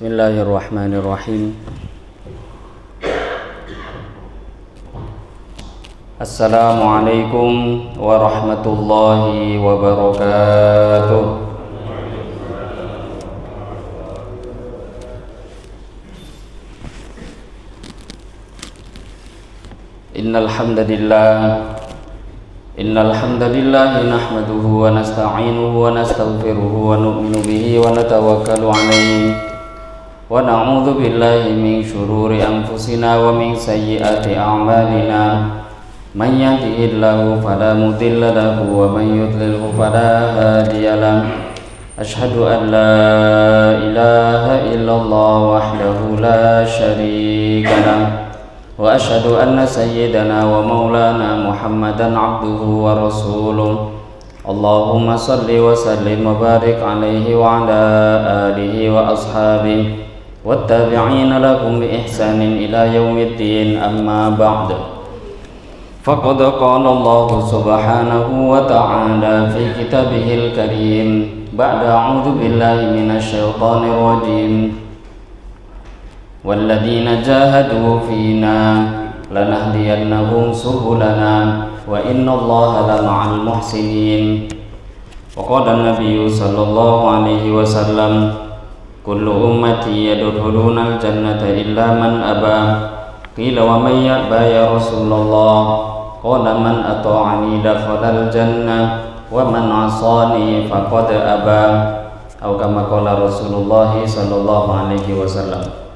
Bismillahirrahmanirrahim. Assalamualaikum warahmatullahi wabarakatuh. Innal hamdalillah nahmaduhu wa nasta'inuhu wa nastaghfiruhu wa nu'minu bihi wa natawakkalu 'alaihi wa na'udzu billahi min shururi anfusina wa min sayyiati a'malina. Man yahdihillahu fala mudilla lahu wa man yudlilhu fala hadiya lahu. Asyhadu an la ilaha illallah wahdahu la syarika lahu wa asyhadu anna sayyidana wa maulana Muhammadan abduhu wa rasuluh. Allahumma salli wa sallim wa barik alaihi wa ala alihi wa ashabihi wattabi'ina lahum bi ihsanin ila yaumiddin, amma ba'd. Faqad qala Allah subhanahu wa ta'ala fi kitabihil karim ba'da a'udzu billahi minasy syaithanir rajim. Walladzina jahadu fina lanahdiyannahum subulana wa innallaha lama'al muhsinin. Wa qala an-nabiyyu sallallahu alaihi wasallam, kullu ummati yadkhuluna al-jannata illa man aba. Qila wa man ya'ba ya Rasulullah? Qala man ata'ani dakhala al-jannah wa man 'asani faqad aba. Atau kama qala Rasulullah sallallahu alaihi wasallam.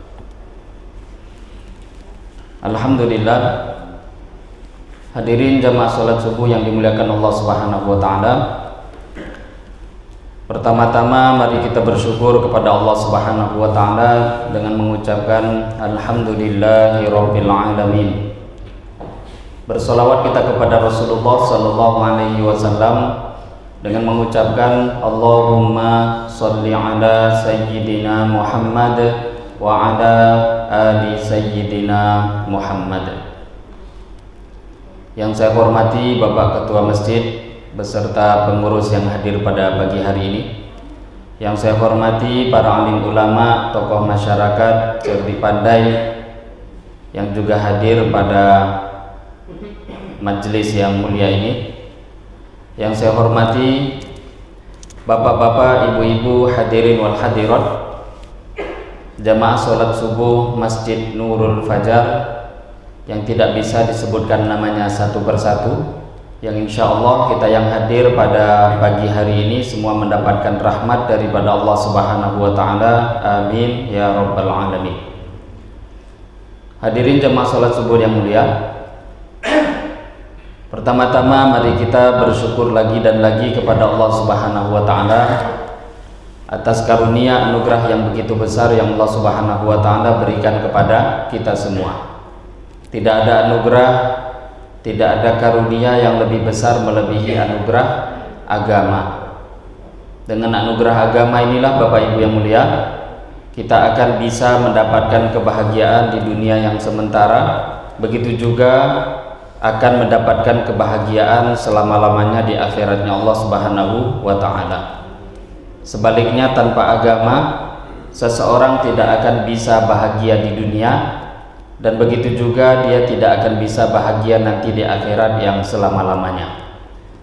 Alhamdulillah, hadirin jamaah salat subuh yang dimuliakan Allah Subhanahu wa taala. Pertama-tama mari kita bersyukur kepada Allah Subhanahu wa taala dengan mengucapkan alhamdulillahirabbil alamin. Bersolawat kita kepada Rasulullah sallallahu alaihi wasallam dengan mengucapkan Allahumma sholli ala sayyidina Muhammad wa ala ali sayyidina Muhammad. Yang saya hormati Bapak Ketua Masjid beserta pengurus yang hadir pada pagi hari ini. Yang saya hormati para alim ulama, tokoh masyarakat, cerdik pandai yang juga hadir pada majelis yang mulia ini. Yang saya hormati bapak-bapak, ibu-ibu, hadirin wal hadirat, jamaah sholat subuh Masjid Nurul Fajar yang tidak bisa disebutkan namanya satu persatu, yang insya Allah kita yang hadir pada pagi hari ini semua mendapatkan rahmat daripada Allah Subhanahu wa ta'ala, amin ya rabbal alamin. Hadirin jamaah sholat subuh yang mulia, pertama-tama mari kita bersyukur lagi dan lagi kepada Allah Subhanahu wa ta'ala atas karunia anugerah yang begitu besar yang Allah Subhanahu wa ta'ala berikan kepada kita semua. Tidak ada anugerah, tidak ada karunia yang lebih besar melebihi anugerah agama. Dengan anugerah agama inilah Bapak Ibu yang mulia, kita akan bisa mendapatkan kebahagiaan di dunia yang sementara, begitu juga akan mendapatkan kebahagiaan selama-lamanya di akhiratnya Allah Subhanahu wa ta'ala. Sebaliknya, tanpa agama seseorang tidak akan bisa bahagia di dunia, dan begitu juga dia tidak akan bisa bahagia nanti di akhirat yang selama-lamanya.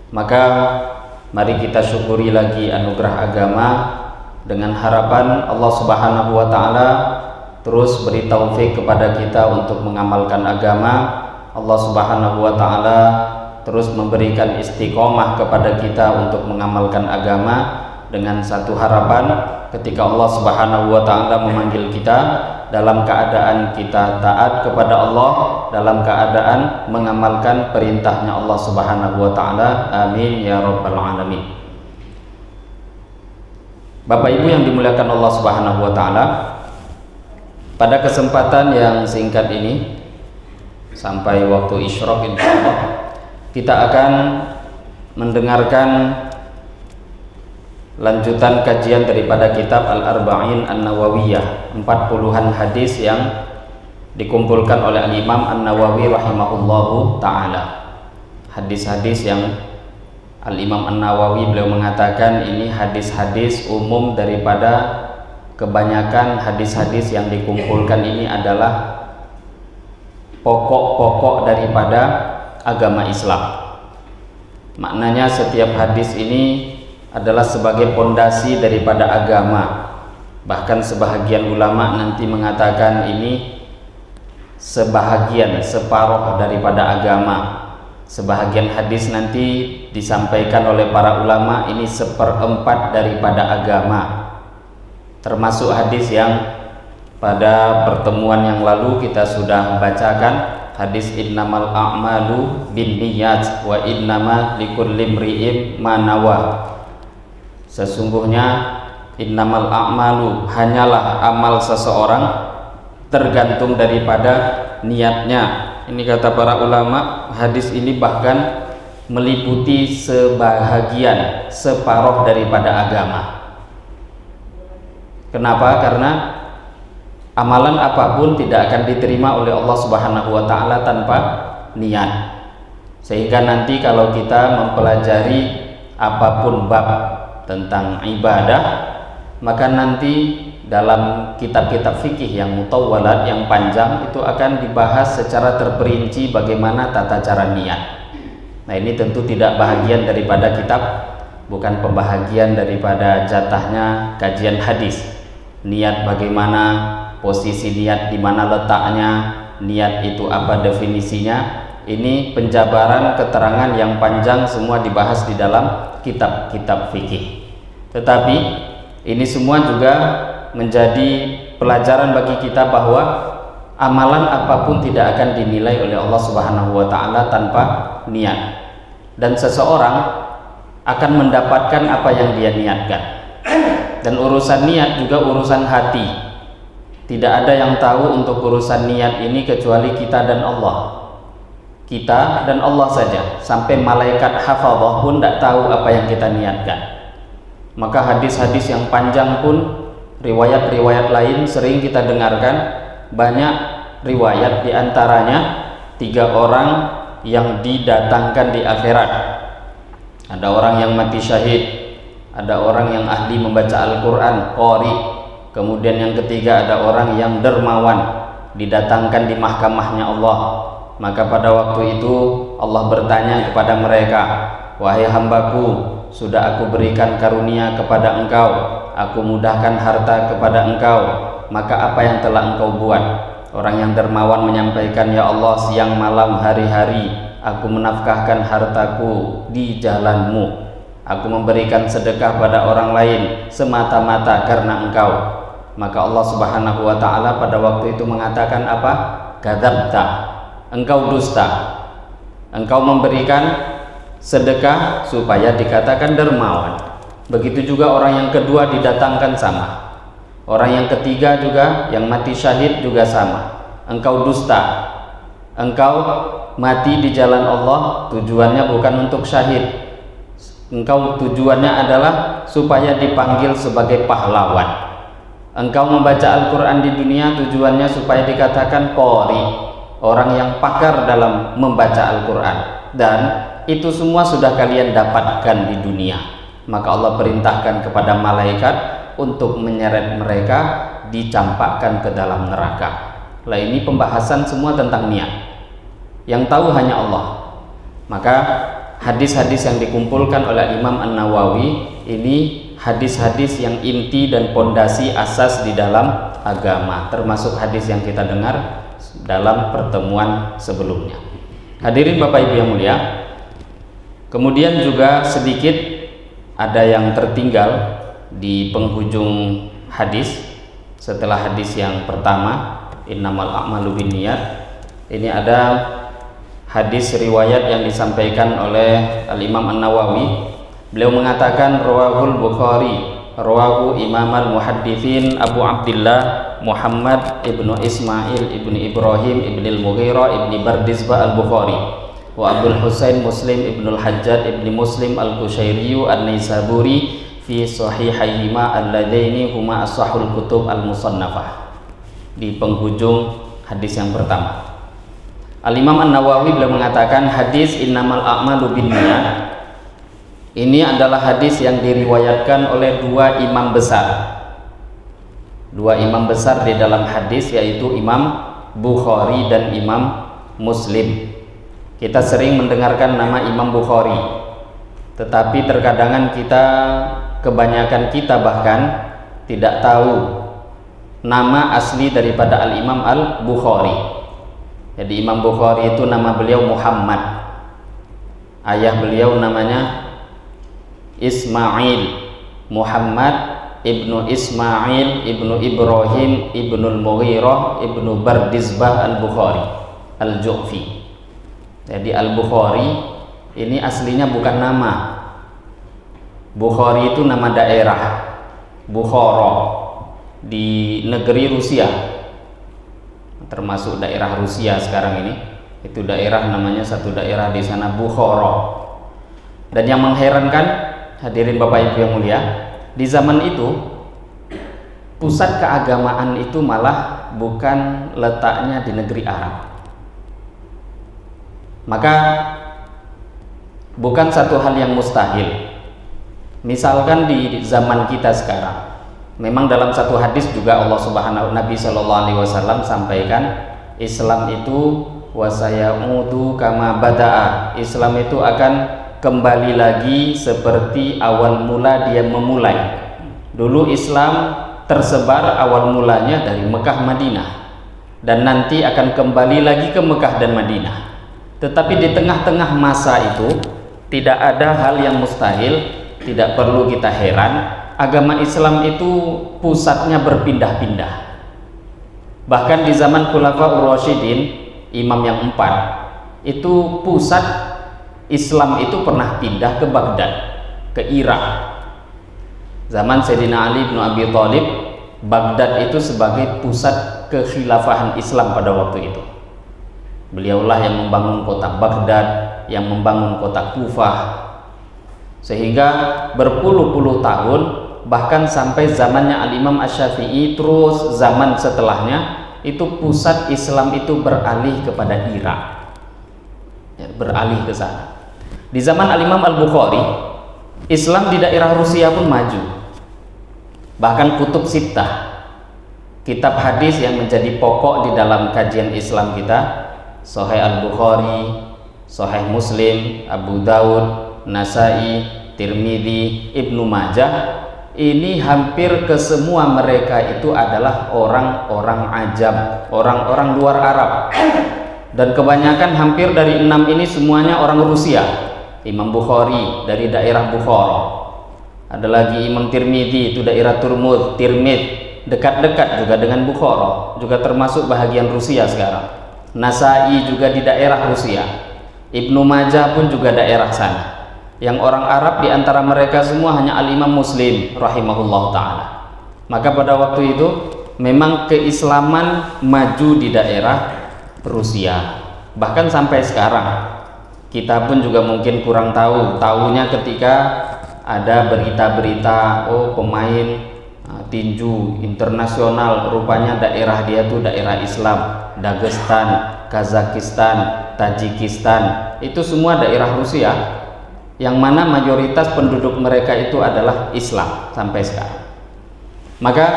Maka mari kita syukuri lagi anugerah agama dengan harapan Allah Subhanahu wa ta'ala terus beri taufik kepada kita untuk mengamalkan agama. Allah Subhanahu wa ta'ala terus memberikan istiqomah kepada kita untuk mengamalkan agama, dengan satu harapan, ketika Allah Subhanahu wa ta'ala memanggil kita, dalam keadaan kita taat kepada Allah, dalam keadaan mengamalkan perintahnya Allah Subhanahu wa ta'ala, amin ya rabbal alamin. Bapak Ibu yang dimuliakan Allah Subhanahu wa ta'ala, pada kesempatan yang singkat ini sampai waktu isyraq insyaallah kita akan mendengarkan lanjutan kajian daripada kitab Al-Arba'in An-Nawawiyah, 40-an hadis yang dikumpulkan oleh Al-Imam An-Nawawi rahimahullahu ta'ala. Hadis-hadis yang Al-Imam An-Nawawi beliau mengatakan ini hadis-hadis umum daripada kebanyakan hadis-hadis yang dikumpulkan ini adalah pokok-pokok daripada agama Islam. Maknanya setiap hadis ini adalah sebagai pondasi daripada agama. Bahkan sebahagian ulama nanti mengatakan ini sebahagian, separuh daripada agama. Sebahagian hadis nanti disampaikan oleh para ulama ini 1/4 daripada agama. Termasuk hadis yang pada pertemuan yang lalu kita sudah bacakan, hadis innamal a'malu binniyat wa innama likulli imri'in ma nawa. Sesungguhnya innamal a'malu, hanyalah amal seseorang tergantung daripada niatnya. Ini kata para ulama, hadis ini bahkan meliputi sebahagian, separuh daripada agama. Kenapa? Karena amalan apapun tidak akan diterima oleh Allah Subhanahu wa taala tanpa niat. Sehingga nanti kalau kita mempelajari apapun bab tentang ibadah, maka nanti dalam kitab-kitab fikih yang mutawwalat, yang panjang, itu akan dibahas secara terperinci bagaimana tata cara niat. Nah, ini tentu tidak bahagian daripada kitab, bukan pembahagian daripada jatahnya kajian hadis. Niat bagaimana, posisi niat di mana letaknya, niat itu apa definisinya. Ini penjabaran keterangan yang panjang semua dibahas di dalam kitab-kitab fikih. Tetapi ini semua juga menjadi pelajaran bagi kita bahwa amalan apapun tidak akan dinilai oleh Allah Subhanahu wa taala tanpa niat. Dan seseorang akan mendapatkan apa yang dia niatkan. Dan urusan niat juga urusan hati. Tidak ada yang tahu untuk urusan niat ini kecuali kita dan Allah. Kita dan Allah saja. Sampai malaikat hafadzah pun tidak tahu apa yang kita niatkan. Maka hadis-hadis yang panjang pun, riwayat-riwayat lain sering kita dengarkan. Banyak riwayat, diantaranya 3 orang yang didatangkan di akhirat. Ada orang yang mati syahid, ada orang yang ahli membaca Al-Quran, qari. Kemudian yang ketiga ada orang yang dermawan, didatangkan di mahkamahnya Allah. Maka pada waktu itu Allah bertanya kepada mereka, wahai hambaku, sudah aku berikan karunia kepada engkau, aku mudahkan harta kepada engkau, maka apa yang telah engkau buat? Orang yang dermawan menyampaikan, ya Allah, siang malam hari-hari aku menafkahkan hartaku di jalanmu, aku memberikan sedekah pada orang lain semata-mata karena engkau. Maka Allah Subhanahu wa ta'ala pada waktu itu mengatakan apa? Kadzabta, engkau dusta. Engkau memberikan sedekah supaya dikatakan dermawan. Begitu juga orang yang kedua didatangkan sama. Orang yang ketiga juga yang mati syahid juga sama. Engkau dusta. Engkau mati di jalan Allah, tujuannya bukan untuk syahid. Engkau tujuannya adalah supaya dipanggil sebagai pahlawan. Engkau membaca Al-Quran di dunia tujuannya supaya dikatakan qari, orang yang pakar dalam membaca Al-Quran. Dan itu semua sudah kalian dapatkan di dunia. Maka Allah perintahkan kepada malaikat untuk menyeret mereka, dicampakkan ke dalam neraka. Lah, ini pembahasan semua tentang niat. Yang tahu hanya Allah. Maka hadis-hadis yang dikumpulkan oleh Imam An-Nawawi ini hadis-hadis yang inti dan pondasi asas di dalam agama, termasuk hadis yang kita dengar dalam pertemuan sebelumnya. Hadirin Bapak Ibu yang mulia, kemudian juga sedikit ada yang tertinggal di penghujung hadis. Setelah hadis yang pertama, innamal a'malu binniyat, ini ada hadis riwayat yang disampaikan oleh Al-Imam An-Nawawi. Beliau mengatakan rawahul Bukhari, rawahu Imam al-Muhadditsin Abu Abdullah Muhammad ibnu Ismail ibnu Ibrahim ibnu al-Mughirah ibnu Bardizbah al-Bukhari wa Abdul Husain Muslim ibnu al-Hajjaj ibnu Muslim al-Qushairi an-Naisaburi fi sahihayhima alladaini huma as-sahul kutub al-musannafah. Di penghujung hadis yang pertama, Al-Imam An-Nawawi beliau mengatakan hadis innamal a'malu binniyat ini adalah hadis yang diriwayatkan oleh 2 imam besar. Dua imam besar di dalam hadis, yaitu Imam Bukhari dan Imam Muslim. Kita sering mendengarkan nama Imam Bukhari, tetapi terkadang kebanyakan kita bahkan tidak tahu nama asli daripada Al-Imam Al-Bukhari. Jadi Imam Bukhari itu nama beliau Muhammad. Ayah beliau namanya Ismail, Muhammad ibnu Ismail ibnu Ibrahim ibnu Al-Mughirah ibnu Bardizbah Al-Bukhari Al-Ju'fi. Jadi Al-Bukhari ini aslinya bukan nama. Bukhari itu nama daerah, Bukhara, di negeri Rusia, termasuk daerah Rusia sekarang ini. Itu daerah, namanya satu daerah di sana Bukhara. Dan yang mengherankan, hadirin Bapak Ibu yang mulia, di zaman itu pusat keagamaan itu malah bukan letaknya di negeri Arab. Maka bukan satu hal yang mustahil. Misalkan di zaman kita sekarang, memang dalam satu hadis juga Nabi Shallallahu Alaihi Wasallam sampaikan, Islam itu wasayaudu kama bada'a. Islam itu akan kembali lagi seperti awal mula dia memulai. Dulu Islam tersebar awal mulanya dari Mekah Madinah, dan nanti akan kembali lagi ke Mekah dan Madinah. Tetapi di tengah-tengah masa itu tidak ada hal yang mustahil. Tidak perlu kita heran, agama Islam itu pusatnya berpindah-pindah. Bahkan di zaman Khulafaur Rasyidin, imam yang 4, itu pusat Islam itu pernah pindah ke Baghdad, ke Irak. Zaman Sayyidina Ali bin Abi Thalib, Baghdad itu sebagai pusat kekhilafahan Islam pada waktu itu. Beliaulah yang membangun kota Baghdad, yang membangun kota Kufah, sehingga berpuluh-puluh tahun, bahkan sampai zamannya Al-Imam Asy-Syafi'i, terus zaman setelahnya, itu pusat Islam itu beralih kepada Irak, ya, beralih ke sana. Di zaman Al-Imam Al-Bukhari, Islam di daerah Rusia pun maju. Bahkan Kutub Sittah, kitab hadis yang menjadi pokok di dalam kajian Islam kita, Sahih Al-Bukhari, Sahih Muslim, Abu Daud, Nasai, Tirmidzi, Ibnu Majah, ini hampir ke semua mereka itu adalah orang-orang ajam, orang-orang luar Arab. Dan kebanyakan hampir dari 6 ini semuanya orang Rusia. Imam Bukhari dari daerah Bukhara. Ada lagi Imam Tirmidzi, itu daerah Tirmidz, dekat-dekat juga dengan Bukhara, juga termasuk bahagian Rusia sekarang. Nasai juga di daerah Rusia. Ibnu Majah pun juga daerah sana. Yang orang Arab di antara mereka semua hanya Al-Imam Muslim rahimahullah ta'ala. Maka pada waktu itu memang keislaman maju di daerah Rusia. Bahkan sampai sekarang kita pun juga mungkin kurang tahunya ketika ada berita-berita, oh pemain tinju internasional rupanya daerah dia tuh daerah Islam, Dagestan, Kazakhstan, Tajikistan, itu semua daerah Rusia, yang mana mayoritas penduduk mereka itu adalah Islam sampai sekarang. Maka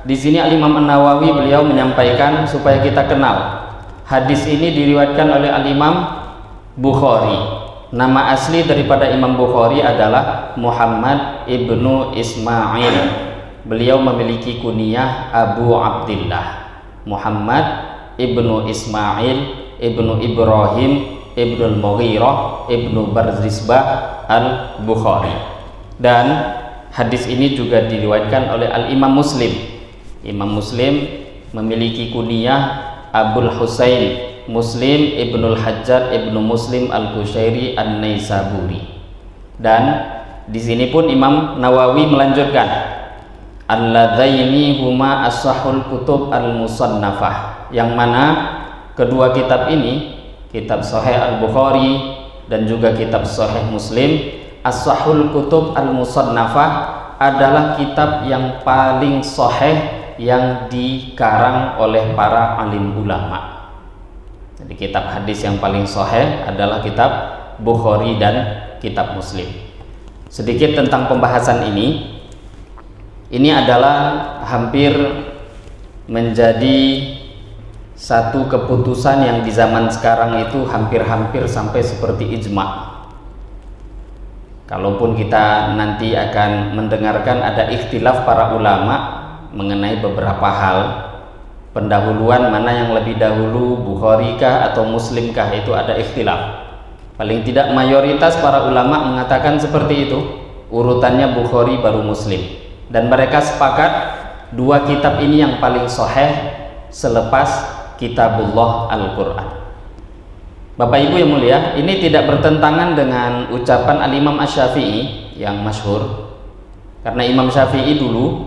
di sini Al-Imam An-Nawawi beliau menyampaikan supaya kita kenal, hadis ini diriwayatkan oleh Al-Imam Bukhari. Nama asli daripada Imam Bukhari adalah Muhammad ibnu Ismail. Beliau memiliki kunyah Abu Abdillah, Muhammad ibnu Ismail ibnu Ibrahim ibnu Al-Mughirah ibnu Bardizbah Al-Bukhari. Dan hadis ini juga diriwayatkan oleh Al-Imam Muslim. Imam Muslim memiliki kunyah Abul Husain Muslim ibnul Hajjaj ibnu Muslim Al-Qushairi An-Naisaburi. Dan di sini pun Imam Nawawi melanjutkan, alladzaini huma as-sahul kutub al-musannafah, yang mana kedua kitab ini, kitab Sahih Al-Bukhari dan juga kitab Sahih Muslim, as-sahul kutub al-musannafah adalah kitab yang paling sahih yang dikarang oleh para alim ulama. Jadi kitab hadis yang paling sahih adalah kitab Bukhari dan kitab Muslim. Sedikit tentang pembahasan ini adalah hampir menjadi satu keputusan yang di zaman sekarang itu hampir-hampir sampai seperti ijma'. Kalaupun kita nanti akan mendengarkan ada ikhtilaf para ulama mengenai beberapa hal, pendahuluan mana yang lebih dahulu, Bukhari kah atau Muslim kah, itu ada ikhtilaf. Paling tidak mayoritas para ulama mengatakan seperti itu, urutannya Bukhari baru Muslim, dan mereka sepakat dua kitab ini yang paling sahih selepas kitabullah Al-Quran. Bapak Ibu yang mulia, ini tidak bertentangan dengan ucapan Al-Imam Asy-Syafi'i yang masyhur. Karena Imam Syafi'i dulu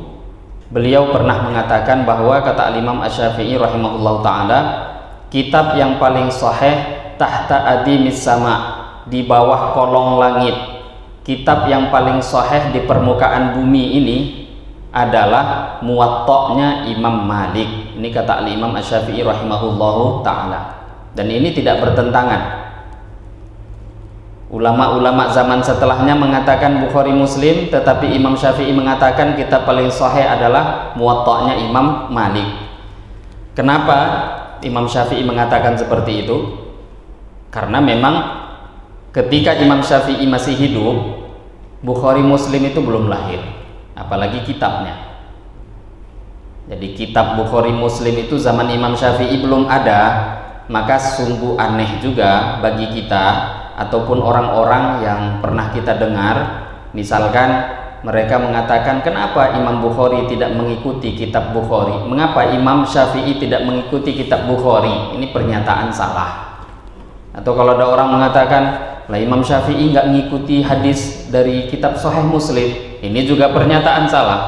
beliau pernah mengatakan bahwa kata Al-Imam Asy-Syafi'i rahimahullah ta'ala, kitab yang paling sahih tahta adimis sama, di bawah kolong langit. Kitab yang paling sahih di permukaan bumi ini adalah Muwatta'nya Imam Malik. Ini kata Al-Imam Asy-Syafi'i rahimahullahu ta'ala. Dan ini tidak bertentangan. Ulama-ulama zaman setelahnya mengatakan Bukhari Muslim, tetapi Imam Syafi'i mengatakan kitab paling sahih adalah Muwatta'nya Imam Malik. Kenapa Imam Syafi'i mengatakan seperti itu? Karena memang ketika Imam Syafi'i masih hidup, Bukhari Muslim itu belum lahir, apalagi kitabnya. Jadi kitab Bukhari Muslim itu zaman Imam Syafi'i belum ada. Maka sungguh aneh juga bagi kita ataupun orang-orang yang pernah kita dengar, misalkan mereka mengatakan, kenapa Imam Bukhari tidak mengikuti kitab Bukhari, mengapa Imam Syafi'i tidak mengikuti kitab Bukhari. Ini pernyataan salah. Atau kalau ada orang mengatakan, lah Imam Syafi'i nggak mengikuti hadis dari kitab Sahih Muslim, ini juga pernyataan salah.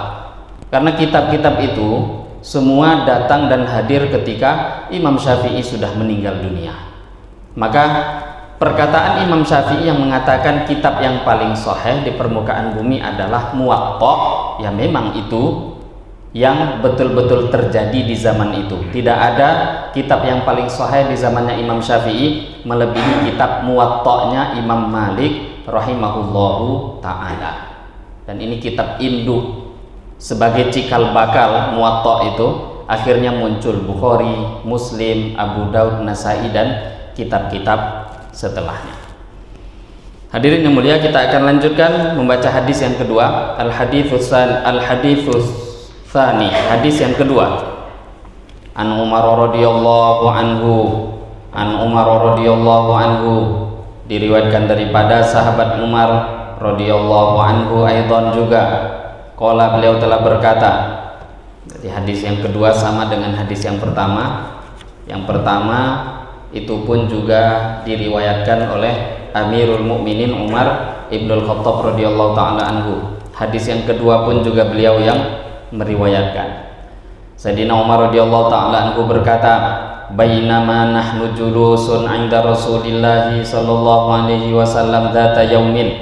Karena kitab-kitab itu semua datang dan hadir ketika Imam Syafi'i sudah meninggal dunia. Maka perkataan Imam Syafi'i yang mengatakan kitab yang paling sahih di permukaan bumi adalah Muwatta', ya memang itu yang betul-betul terjadi di zaman itu. Tidak ada kitab yang paling sahih di zamannya Imam Syafi'i melebihi kitab Muwatta'nya Imam Malik rahimahullahu ta'ala. Dan ini kitab induk. Sebagai cikal bakal Muwatta' itu akhirnya muncul Bukhari, Muslim, Abu Daud, Nasai, dan kitab-kitab setelahnya. Hadirin yang mulia, kita akan lanjutkan membaca hadis yang kedua, Al-Hadithus Tsani, hadis yang kedua. An Umar radhiyallahu anhu, diriwayatkan daripada sahabat Umar radhiyallahu anhu aidan juga. Qala, beliau telah berkata. Jadi hadis yang kedua sama dengan hadis yang pertama. Yang pertama itu pun juga diriwayatkan oleh Amirul Mukminin Umar Ibnul Khattab radhiyallahu taala anhu. Hadis yang kedua pun juga beliau yang meriwayatkan. Sayyidina Umar radhiyallahu taala anhu berkata, "Bainama nahnu julusun 'inda Rasulillah sallallahu alaihi wasallam dzata yaumin."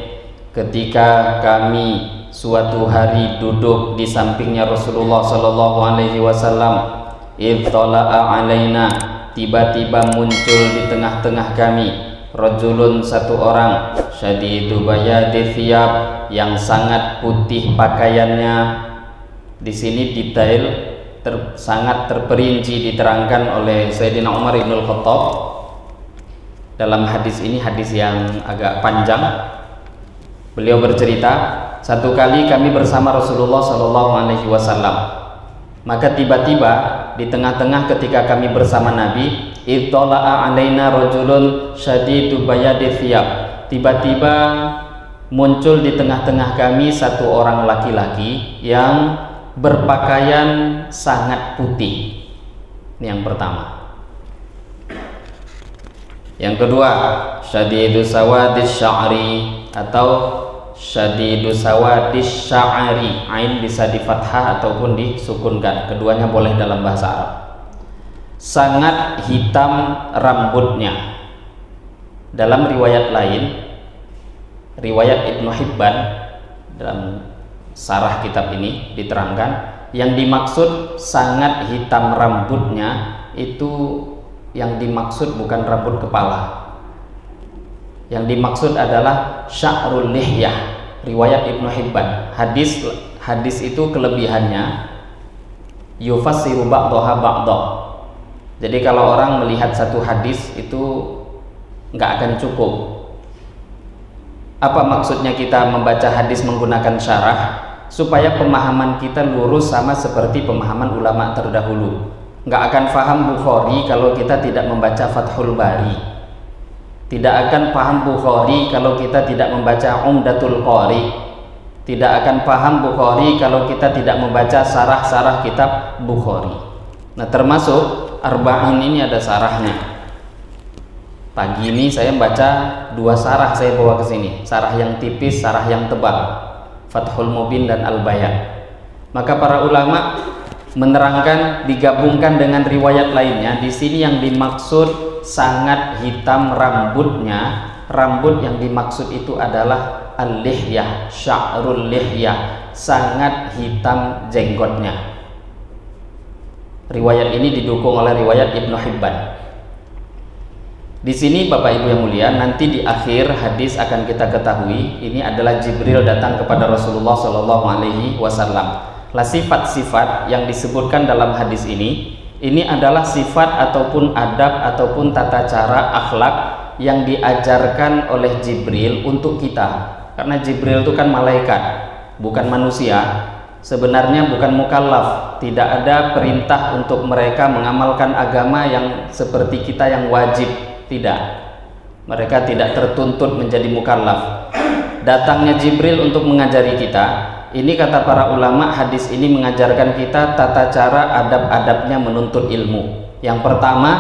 Ketika kami suatu hari duduk di sampingnya Rasulullah sallallahu alaihi wasallam, idtala'a alaina, tiba-tiba muncul di tengah-tengah kami rajulun, satu orang, syadidu bayadi thiyab, yang sangat putih pakaiannya. Di sini detail sangat terperinci diterangkan oleh Sayyidina Umar Ibnul Khattab dalam hadis ini, hadis yang agak panjang. Beliau bercerita, satu kali kami bersama Rasulullah Shallallahu Alaihi Wasallam, maka tiba-tiba di tengah-tengah ketika kami bersama Nabi, ittala'a alaina rajulun syadidu bayadi thiyab, tiba-tiba muncul di tengah-tengah kami satu orang laki-laki yang berpakaian sangat putih. Ini yang pertama. Yang kedua, syadidu sawadis sya'ri atau syadidu sawadis sya'ri, ain bisa di fathah ataupun disukunkan, keduanya boleh dalam bahasa Arab. Sangat hitam rambutnya. Dalam riwayat lain, riwayat Ibnu Hibban, dalam sarah kitab ini diterangkan, yang dimaksud sangat hitam rambutnya itu yang dimaksud bukan rambut kepala. Yang dimaksud adalah sya'rul lihyah, riwayat Ibnu Hibban. Hadis itu kelebihannya yufassiru ba'daha ba'dha. Jadi kalau orang melihat satu hadis itu nggak akan cukup. Apa maksudnya kita membaca hadis menggunakan syarah? Supaya pemahaman kita lurus sama seperti pemahaman ulama terdahulu. Nggak akan paham Bukhari kalau kita tidak membaca Fathul Bari. Tidak akan paham Bukhari kalau kita tidak membaca Umdatul Qari. Tidak akan paham Bukhari kalau kita tidak membaca sarah-sarah kitab Bukhari. Nah, termasuk Arba'in ini ada sarahnya. Pagi ini saya baca 2 sarah, saya bawa ke sini. Sarah yang tipis, sarah yang tebal. Fathul Mubin dan Al-Bayan. Maka para ulama menerangkan digabungkan dengan riwayat lainnya. Di sini yang dimaksud sangat hitam rambutnya. Rambut yang dimaksud itu adalah al-lihyah, sya'rul lihyah, sangat hitam jenggotnya. Riwayat ini didukung oleh riwayat Ibnu Hibban. Di sini Bapak Ibu yang mulia, nanti di akhir hadis akan kita ketahui ini adalah Jibril datang kepada Rasulullah Shallallahu Alaihi Wasallam. Lah sifat-sifat yang disebutkan dalam hadis ini adalah sifat ataupun adab ataupun tata cara akhlak yang diajarkan oleh Jibril untuk kita. Karena Jibril itu kan malaikat, bukan manusia. Sebenarnya bukan mukallaf, tidak ada perintah untuk mereka mengamalkan agama yang seperti kita yang wajib, tidak. Mereka tidak tertuntut menjadi mukallaf. Datangnya Jibril untuk mengajari kita. Ini kata para ulama, hadis ini mengajarkan kita tata cara adab-adabnya menuntut ilmu. Yang pertama,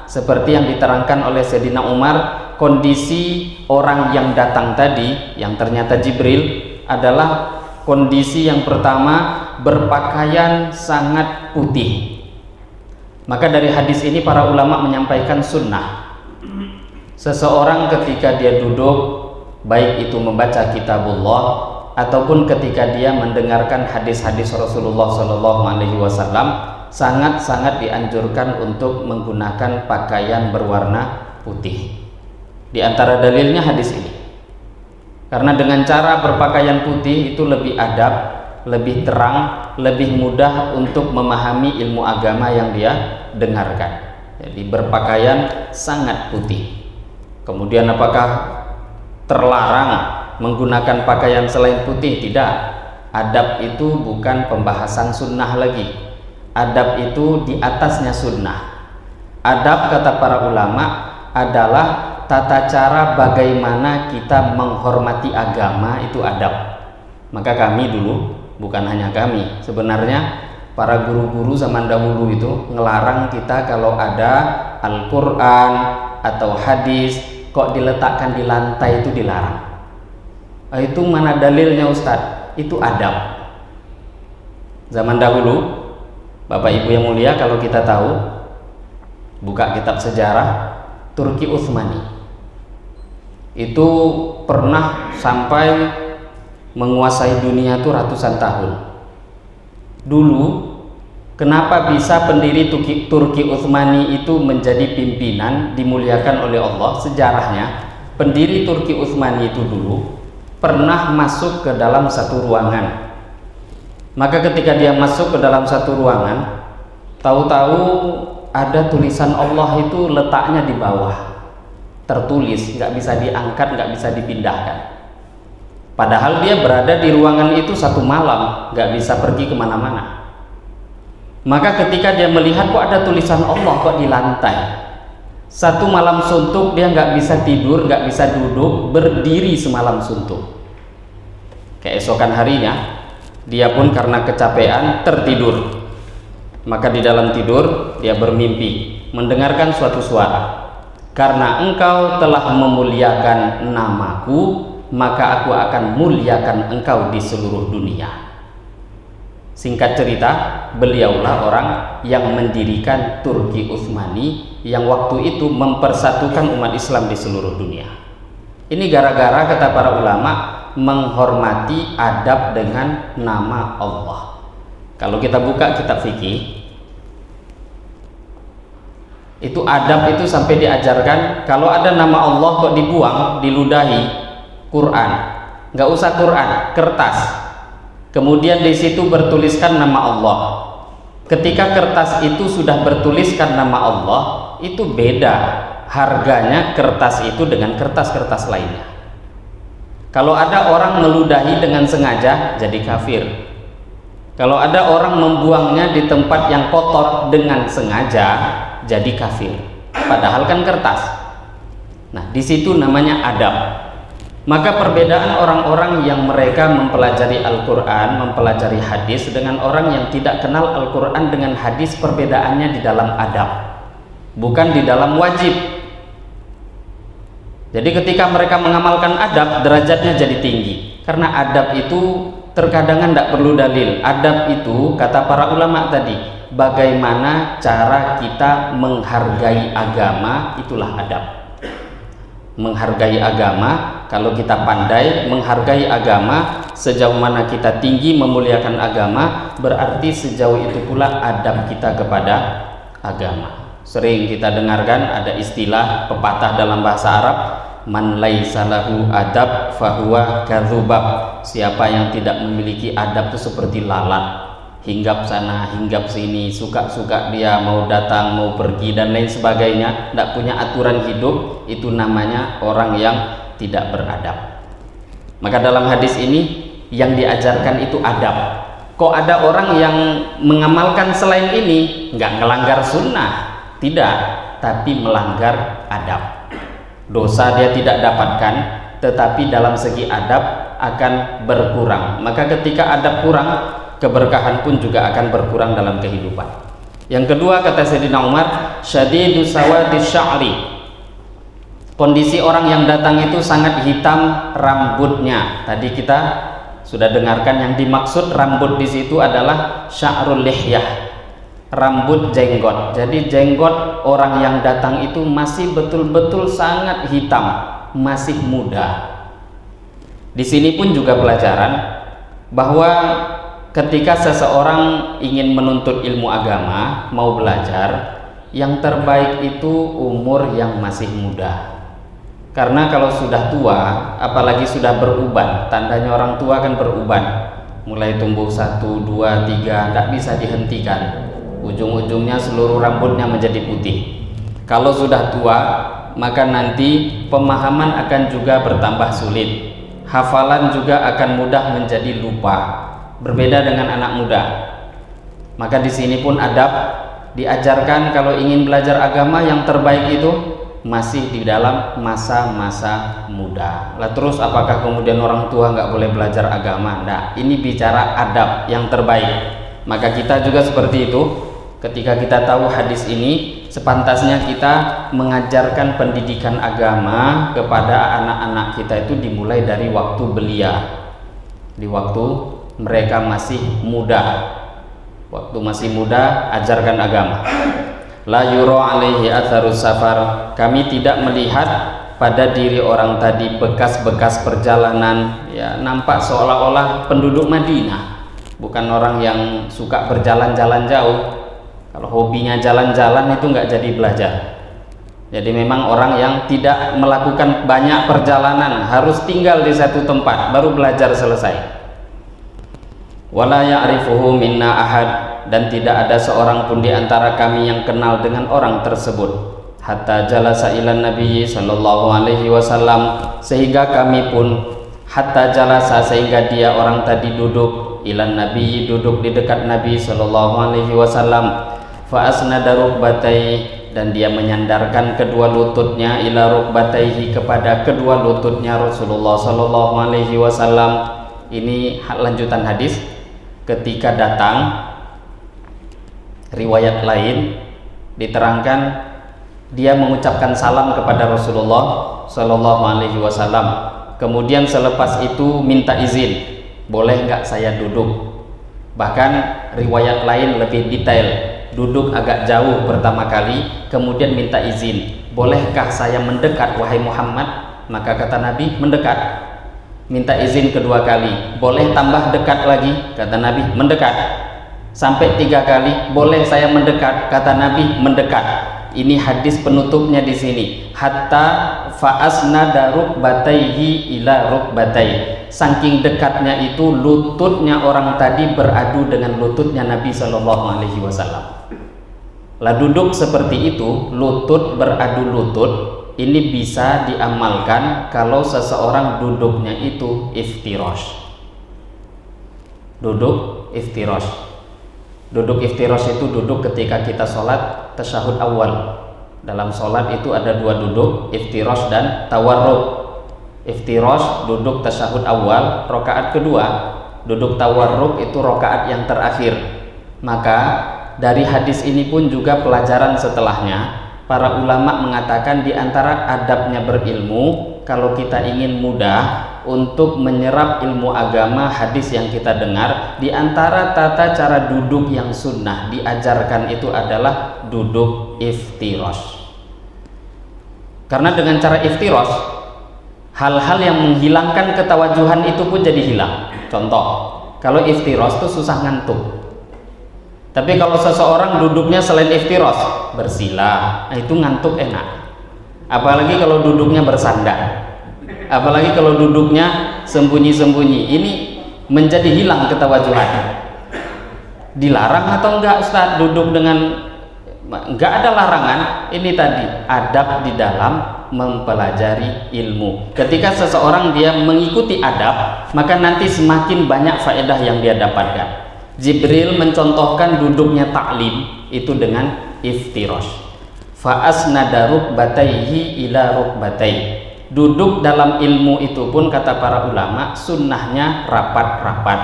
seperti yang diterangkan oleh Sayyidina Umar, kondisi orang yang datang tadi, yang ternyata Jibril, adalah kondisi yang pertama berpakaian sangat putih. Maka dari hadis ini para ulama menyampaikan sunnah. Seseorang ketika dia duduk, baik itu membaca kitabullah ataupun ketika dia mendengarkan hadis-hadis Rasulullah SAW, sangat-sangat dianjurkan untuk menggunakan pakaian berwarna putih. Di antara dalilnya hadis ini. Karena dengan cara berpakaian putih itu lebih adab, lebih terang, lebih mudah untuk memahami ilmu agama yang dia dengarkan. Jadi berpakaian sangat putih. Kemudian apakah terlarang menggunakan pakaian selain putih? Tidak. Adab itu bukan pembahasan sunnah lagi. Adab itu di atasnya sunnah. Adab kata para ulama adalah tata cara bagaimana kita menghormati agama, itu adab. Maka kami dulu, bukan hanya kami, sebenarnya para guru-guru zaman dahulu itu ngelarang kita kalau ada Al-Quran atau hadis kok diletakkan di lantai, itu dilarang. Itu mana dalilnya Ustadz? Itu adab. Zaman dahulu, Bapak Ibu yang mulia, kalau kita tahu, buka kitab sejarah Turki Utsmani itu pernah sampai menguasai dunia itu ratusan tahun. Dulu kenapa bisa pendiri Turki Utsmani itu menjadi pimpinan, dimuliakan oleh Allah? Sejarahnya, pendiri Turki Utsmani itu dulu pernah masuk ke dalam satu ruangan. Maka ketika dia masuk ke dalam satu ruangan, tahu-tahu ada tulisan Allah itu letaknya di bawah, tertulis, nggak bisa diangkat, nggak bisa dipindahkan. Padahal dia berada di ruangan itu 1 malam, nggak bisa pergi kemana-mana. Maka ketika dia melihat kok ada tulisan Allah kok di lantai, 1 malam suntuk dia nggak bisa tidur, nggak bisa duduk, berdiri semalam suntuk. Keesokan harinya dia pun karena kecapean tertidur. Maka di dalam tidur dia bermimpi mendengarkan suatu suara, karena engkau telah memuliakan namaku, maka aku akan muliakan engkau di seluruh dunia. Singkat cerita, beliaulah orang yang mendirikan Turki Utsmani yang waktu itu mempersatukan umat Islam di seluruh dunia. Ini gara-gara kata para ulama menghormati adab dengan nama Allah. Kalau kita buka kitab fikih, itu adab itu sampai diajarkan kalau ada nama Allah kok dibuang, diludahi, Quran, nggak usah Quran, kertas, kemudian di situ bertuliskan nama Allah, Ketika kertas itu sudah bertuliskan nama Allah, itu beda harganya kertas itu dengan kertas-kertas lainnya. Kalau ada orang meludahi dengan sengaja, jadi kafir. Kalau ada orang membuangnya di tempat yang kotor dengan sengaja, jadi kafir. Padahal kan kertas. Nah, di situ namanya adab. Maka perbedaan orang-orang yang mereka mempelajari Al-Quran, mempelajari hadis dengan orang yang tidak kenal Al-Quran dengan hadis, perbedaannya di dalam adab, bukan di dalam wajib. Jadi ketika mereka mengamalkan adab, derajatnya jadi tinggi. Karena adab itu terkadang tidak perlu dalil. Adab itu, kata para ulama tadi, bagaimana cara kita menghargai agama, itulah adab. Menghargai agama, kalau kita pandai menghargai agama, sejauh mana kita tinggi memuliakan agama, berarti sejauh itu pula adab kita kepada agama. Sering kita dengarkan ada istilah pepatah dalam bahasa Arab, man laisa lahu adab fahuwa kadzubab. Siapa yang tidak memiliki adab itu seperti lalat, hinggap sana hinggap sini, suka-suka dia mau datang mau pergi dan lain sebagainya, tidak punya aturan hidup, itu namanya orang yang tidak beradab. Maka dalam hadis ini yang diajarkan itu adab. Kok ada orang yang mengamalkan selain ini, nggak melanggar sunnah, tidak, tapi melanggar adab. Dosa dia tidak dapatkan, tetapi dalam segi adab akan berkurang. Maka ketika adab kurang, keberkahan pun juga akan berkurang dalam kehidupan. Yang kedua, kata Sayyidina Umar, syadidu sawadi sya'ri. Kondisi orang yang datang itu sangat hitam rambutnya. Tadi kita sudah dengarkan yang dimaksud rambut di situ adalah sya'rul lihyah, rambut jenggot. Jadi jenggot orang yang datang itu masih betul-betul sangat hitam, masih muda. Di sini pun juga pelajaran bahwa ketika seseorang ingin menuntut ilmu agama, mau belajar, yang terbaik itu umur yang masih muda. Karena kalau sudah tua, apalagi sudah beruban, tandanya orang tua kan beruban, mulai tumbuh 1, 2, 3, tidak bisa dihentikan. Ujung-ujungnya seluruh rambutnya menjadi putih. Kalau sudah tua, maka nanti pemahaman akan juga bertambah sulit. Hafalan juga akan mudah menjadi lupa. Berbeda dengan anak muda. Maka di sini pun adab diajarkan. Kalau ingin belajar agama, yang terbaik itu masih di dalam masa-masa muda. Lah terus apakah kemudian orang tua nggak boleh belajar agama? Nah, ini bicara adab yang terbaik. Maka kita juga seperti itu. Ketika kita tahu hadis ini, sepantasnya kita mengajarkan pendidikan agama kepada anak-anak kita itu dimulai dari waktu belia, di waktu mereka masih muda. Waktu masih muda, ajarkan agama. La yura alaihi atharus safar. Kami tidak melihat pada diri orang tadi bekas-bekas perjalanan, ya, nampak seolah-olah penduduk Madinah, bukan orang yang suka berjalan-jalan jauh. Kalau hobinya jalan-jalan itu nggak jadi belajar. Jadi memang orang yang tidak melakukan banyak perjalanan, harus tinggal di satu tempat baru belajar selesai. Wala ya'rifuhu minna ahad, dan tidak ada seorang pun di antara kami yang kenal dengan orang tersebut. Hatta jalasa ilan Nabi sallallahu alaihi wasallam, sehingga kami pun hatta jalasa, sehingga dia orang tadi duduk, ilan Nabi, duduk di dekat Nabi sallallahu alaihi wasallam. Fa asnada rukbatayhi, dan dia menyandarkan kedua lututnya, ila rukbatayhi, kepada kedua lututnya Rasulullah sallallahu alaihi wasallam. Ini lanjutan hadis. Ketika datang, riwayat lain diterangkan dia mengucapkan salam kepada Rasulullah sallallahu alaihi wasallam. Kemudian selepas itu minta izin, boleh nggak saya duduk? Bahkan riwayat lain lebih detail, duduk agak jauh pertama kali, kemudian minta izin, bolehkah saya mendekat wahai Muhammad? Maka kata Nabi, mendekat. Minta izin kedua kali, boleh tambah dekat lagi? Kata Nabi, mendekat. Sampai 3 kali, boleh saya mendekat? Kata Nabi, mendekat. Ini hadis penutupnya di sini. Hatta fa'asnada rukbatayhi ila rukbatayhi, saking dekatnya itu lututnya orang tadi beradu dengan lututnya Nabi Shallallahu Alaihi Wasallam. Lah duduk seperti itu, lutut beradu lutut, ini bisa diamalkan kalau seseorang duduknya itu iftirash. Duduk iftirash. Duduk iftirash itu duduk ketika kita sholat tasyahud awal. Dalam sholat itu ada dua duduk, iftirash dan tawarruk. Iftirash duduk tasyahud awal, rakaat kedua. Duduk tawarruk itu rakaat yang terakhir. Maka dari hadis ini pun juga pelajaran setelahnya, para ulama mengatakan di antara adabnya berilmu, kalau kita ingin mudah untuk menyerap ilmu agama hadis yang kita dengar, di antara tata cara duduk yang sunnah diajarkan itu adalah duduk iftirash. Karena dengan cara iftirash, hal-hal yang menghilangkan ketawajuhan itu pun jadi hilang. Contoh, kalau iftirash itu susah ngantuk. Tapi kalau seseorang duduknya selain iftirash, bersila, itu ngantuk enak. Apalagi kalau duduknya bersandar. Apalagi kalau duduknya sembunyi-sembunyi, ini menjadi hilang ketawajuhan. Dilarang atau enggak Ustaz duduk dengan, enggak ada larangan. Ini tadi adab di dalam mempelajari ilmu. Ketika seseorang dia mengikuti adab, maka nanti semakin banyak faedah yang dia dapatkan. Jibril mencontohkan duduknya ta'lim itu dengan iftirash. Fa'asnada rukbatayhi ila rukbatayhi. Duduk dalam ilmu itu pun kata para ulama sunnahnya rapat-rapat.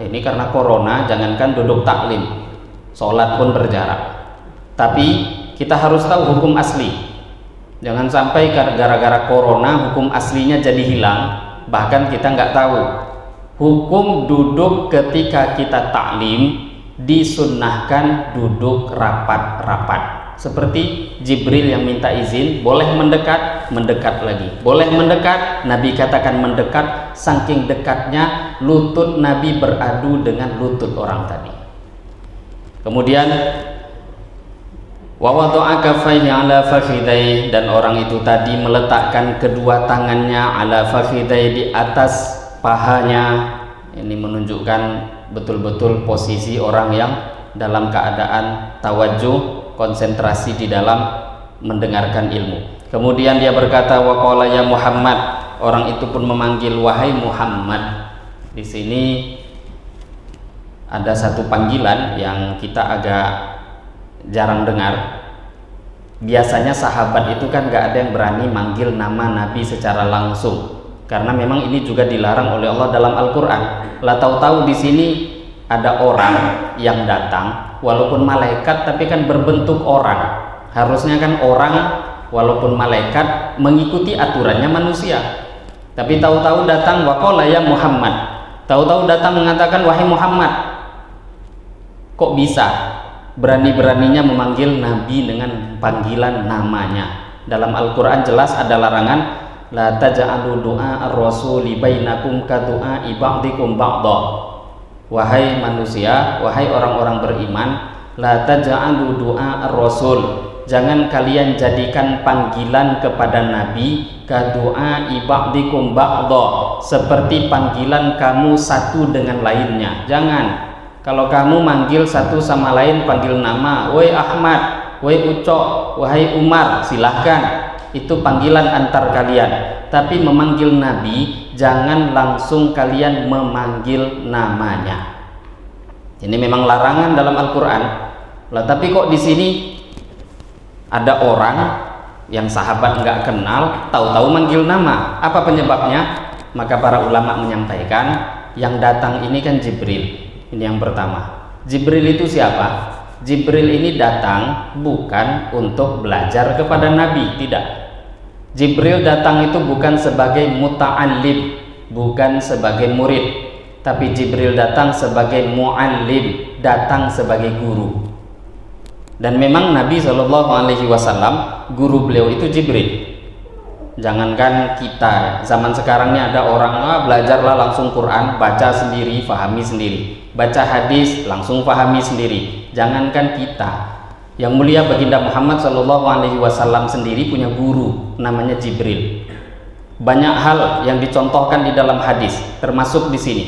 Ini karena corona, jangankan duduk taklim, sholat pun berjarak. Tapi kita harus tahu hukum asli. Jangan sampai gara-gara corona hukum aslinya jadi hilang, bahkan kita nggak tahu. Hukum duduk ketika kita taklim disunnahkan duduk rapat-rapat. Seperti Jibril yang minta izin, boleh mendekat, mendekat lagi. Boleh mendekat, Nabi katakan mendekat, saking dekatnya lutut Nabi beradu dengan lutut orang tadi. Kemudian wa wada'a kaffaihi ala fakhidai, dan orang itu tadi meletakkan kedua tangannya ala fakhidai, di atas pahanya. Ini menunjukkan betul-betul posisi orang yang dalam keadaan tawajuh, konsentrasi di dalam mendengarkan ilmu. Kemudian dia berkata, wa qala ya Muhammad, orang itu pun memanggil wahai Muhammad. Di sini ada satu panggilan yang kita agak jarang dengar. Biasanya sahabat itu kan gak ada yang berani manggil nama Nabi secara langsung, karena memang ini juga dilarang oleh Allah dalam Al-Quran. Lah tahu-tahu di sini ada orang yang datang, walaupun malaikat tapi kan berbentuk orang. Harusnya kan orang walaupun malaikat mengikuti aturannya manusia. Tapi tahu-tahu datang waqala ya Muhammad. Tahu-tahu datang mengatakan wahai Muhammad. Kok bisa berani-beraninya memanggil Nabi dengan panggilan namanya? Dalam Al-Quran jelas ada larangan, la taj'alu du'a ar-rasuli bainakum ka du'ai ba'dikum ba'dha. Wahai manusia, wahai orang-orang beriman, la taj'alu du'a ar-rasul, jangan kalian jadikan panggilan kepada Nabi ka du'ai ba'dikum ba'dha, seperti panggilan kamu satu dengan lainnya. Jangan. Kalau kamu manggil satu sama lain, panggil nama, woi Ahmad, woi Ucok, wahai Umar, silahkan, itu panggilan antar kalian. Tapi memanggil Nabi, jangan langsung kalian memanggil namanya. Ini memang larangan dalam Al-Quran. Lah tapi kok di sini ada orang yang sahabat nggak kenal, tahu-tahu manggil nama? Apa penyebabnya? Maka para ulama menyampaikan, yang datang ini kan Jibril. Ini yang pertama. Jibril itu siapa? Jibril ini datang bukan untuk belajar kepada Nabi, tidak. Jibril datang itu bukan sebagai muta'allim, bukan sebagai murid, tapi Jibril datang sebagai mu'allim, datang sebagai guru. Dan memang Nabi SAW, guru beliau itu Jibril. Jangankan kita, zaman sekarang ini ada orang, belajarlah langsung Quran, baca sendiri, fahami sendiri, baca hadis, langsung fahami sendiri. Jangankan kita, yang mulia baginda Muhammad SAW sendiri punya guru namanya Jibril. Banyak hal yang dicontohkan di dalam hadis, termasuk di sini.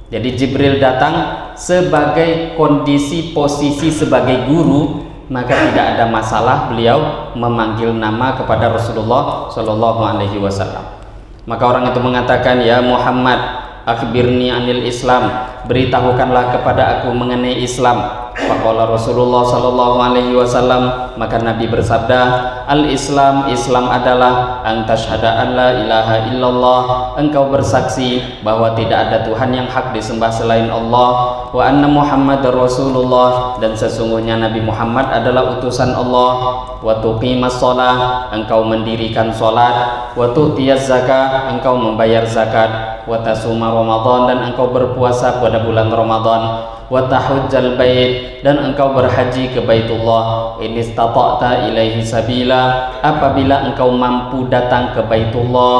Jadi Jibril datang sebagai kondisi posisi sebagai guru, maka tidak ada masalah beliau memanggil nama kepada Rasulullah Shallallahu Alaihi Wasallam. Maka orang itu mengatakan, ya Muhammad, akhbirni anil Islam, beritahukanlah kepada aku mengenai Islam. Faqala Rasulullah Shallallahu Alaihi Wasallam, maka Nabi bersabda, al-Islam, Islam adalah an tasyhada an la ilaha illallah, engkau bersaksi bahwa tidak ada Tuhan yang hak disembah selain Allah, wa anna Muhammadar Rasulullah, dan sesungguhnya Nabi Muhammad adalah utusan Allah, wa tuqimas shalah, engkau mendirikan salat, wa tu'tiyaz zakah, engkau membayar zakat, wa tasuma Ramadan, dan engkau berpuasa pada bulan Ramadan, wa tahujjal bait, dan engkau berhaji ke Baitullah, in istata'ta ilaihi sabila, apabila engkau mampu datang ke Baitullah.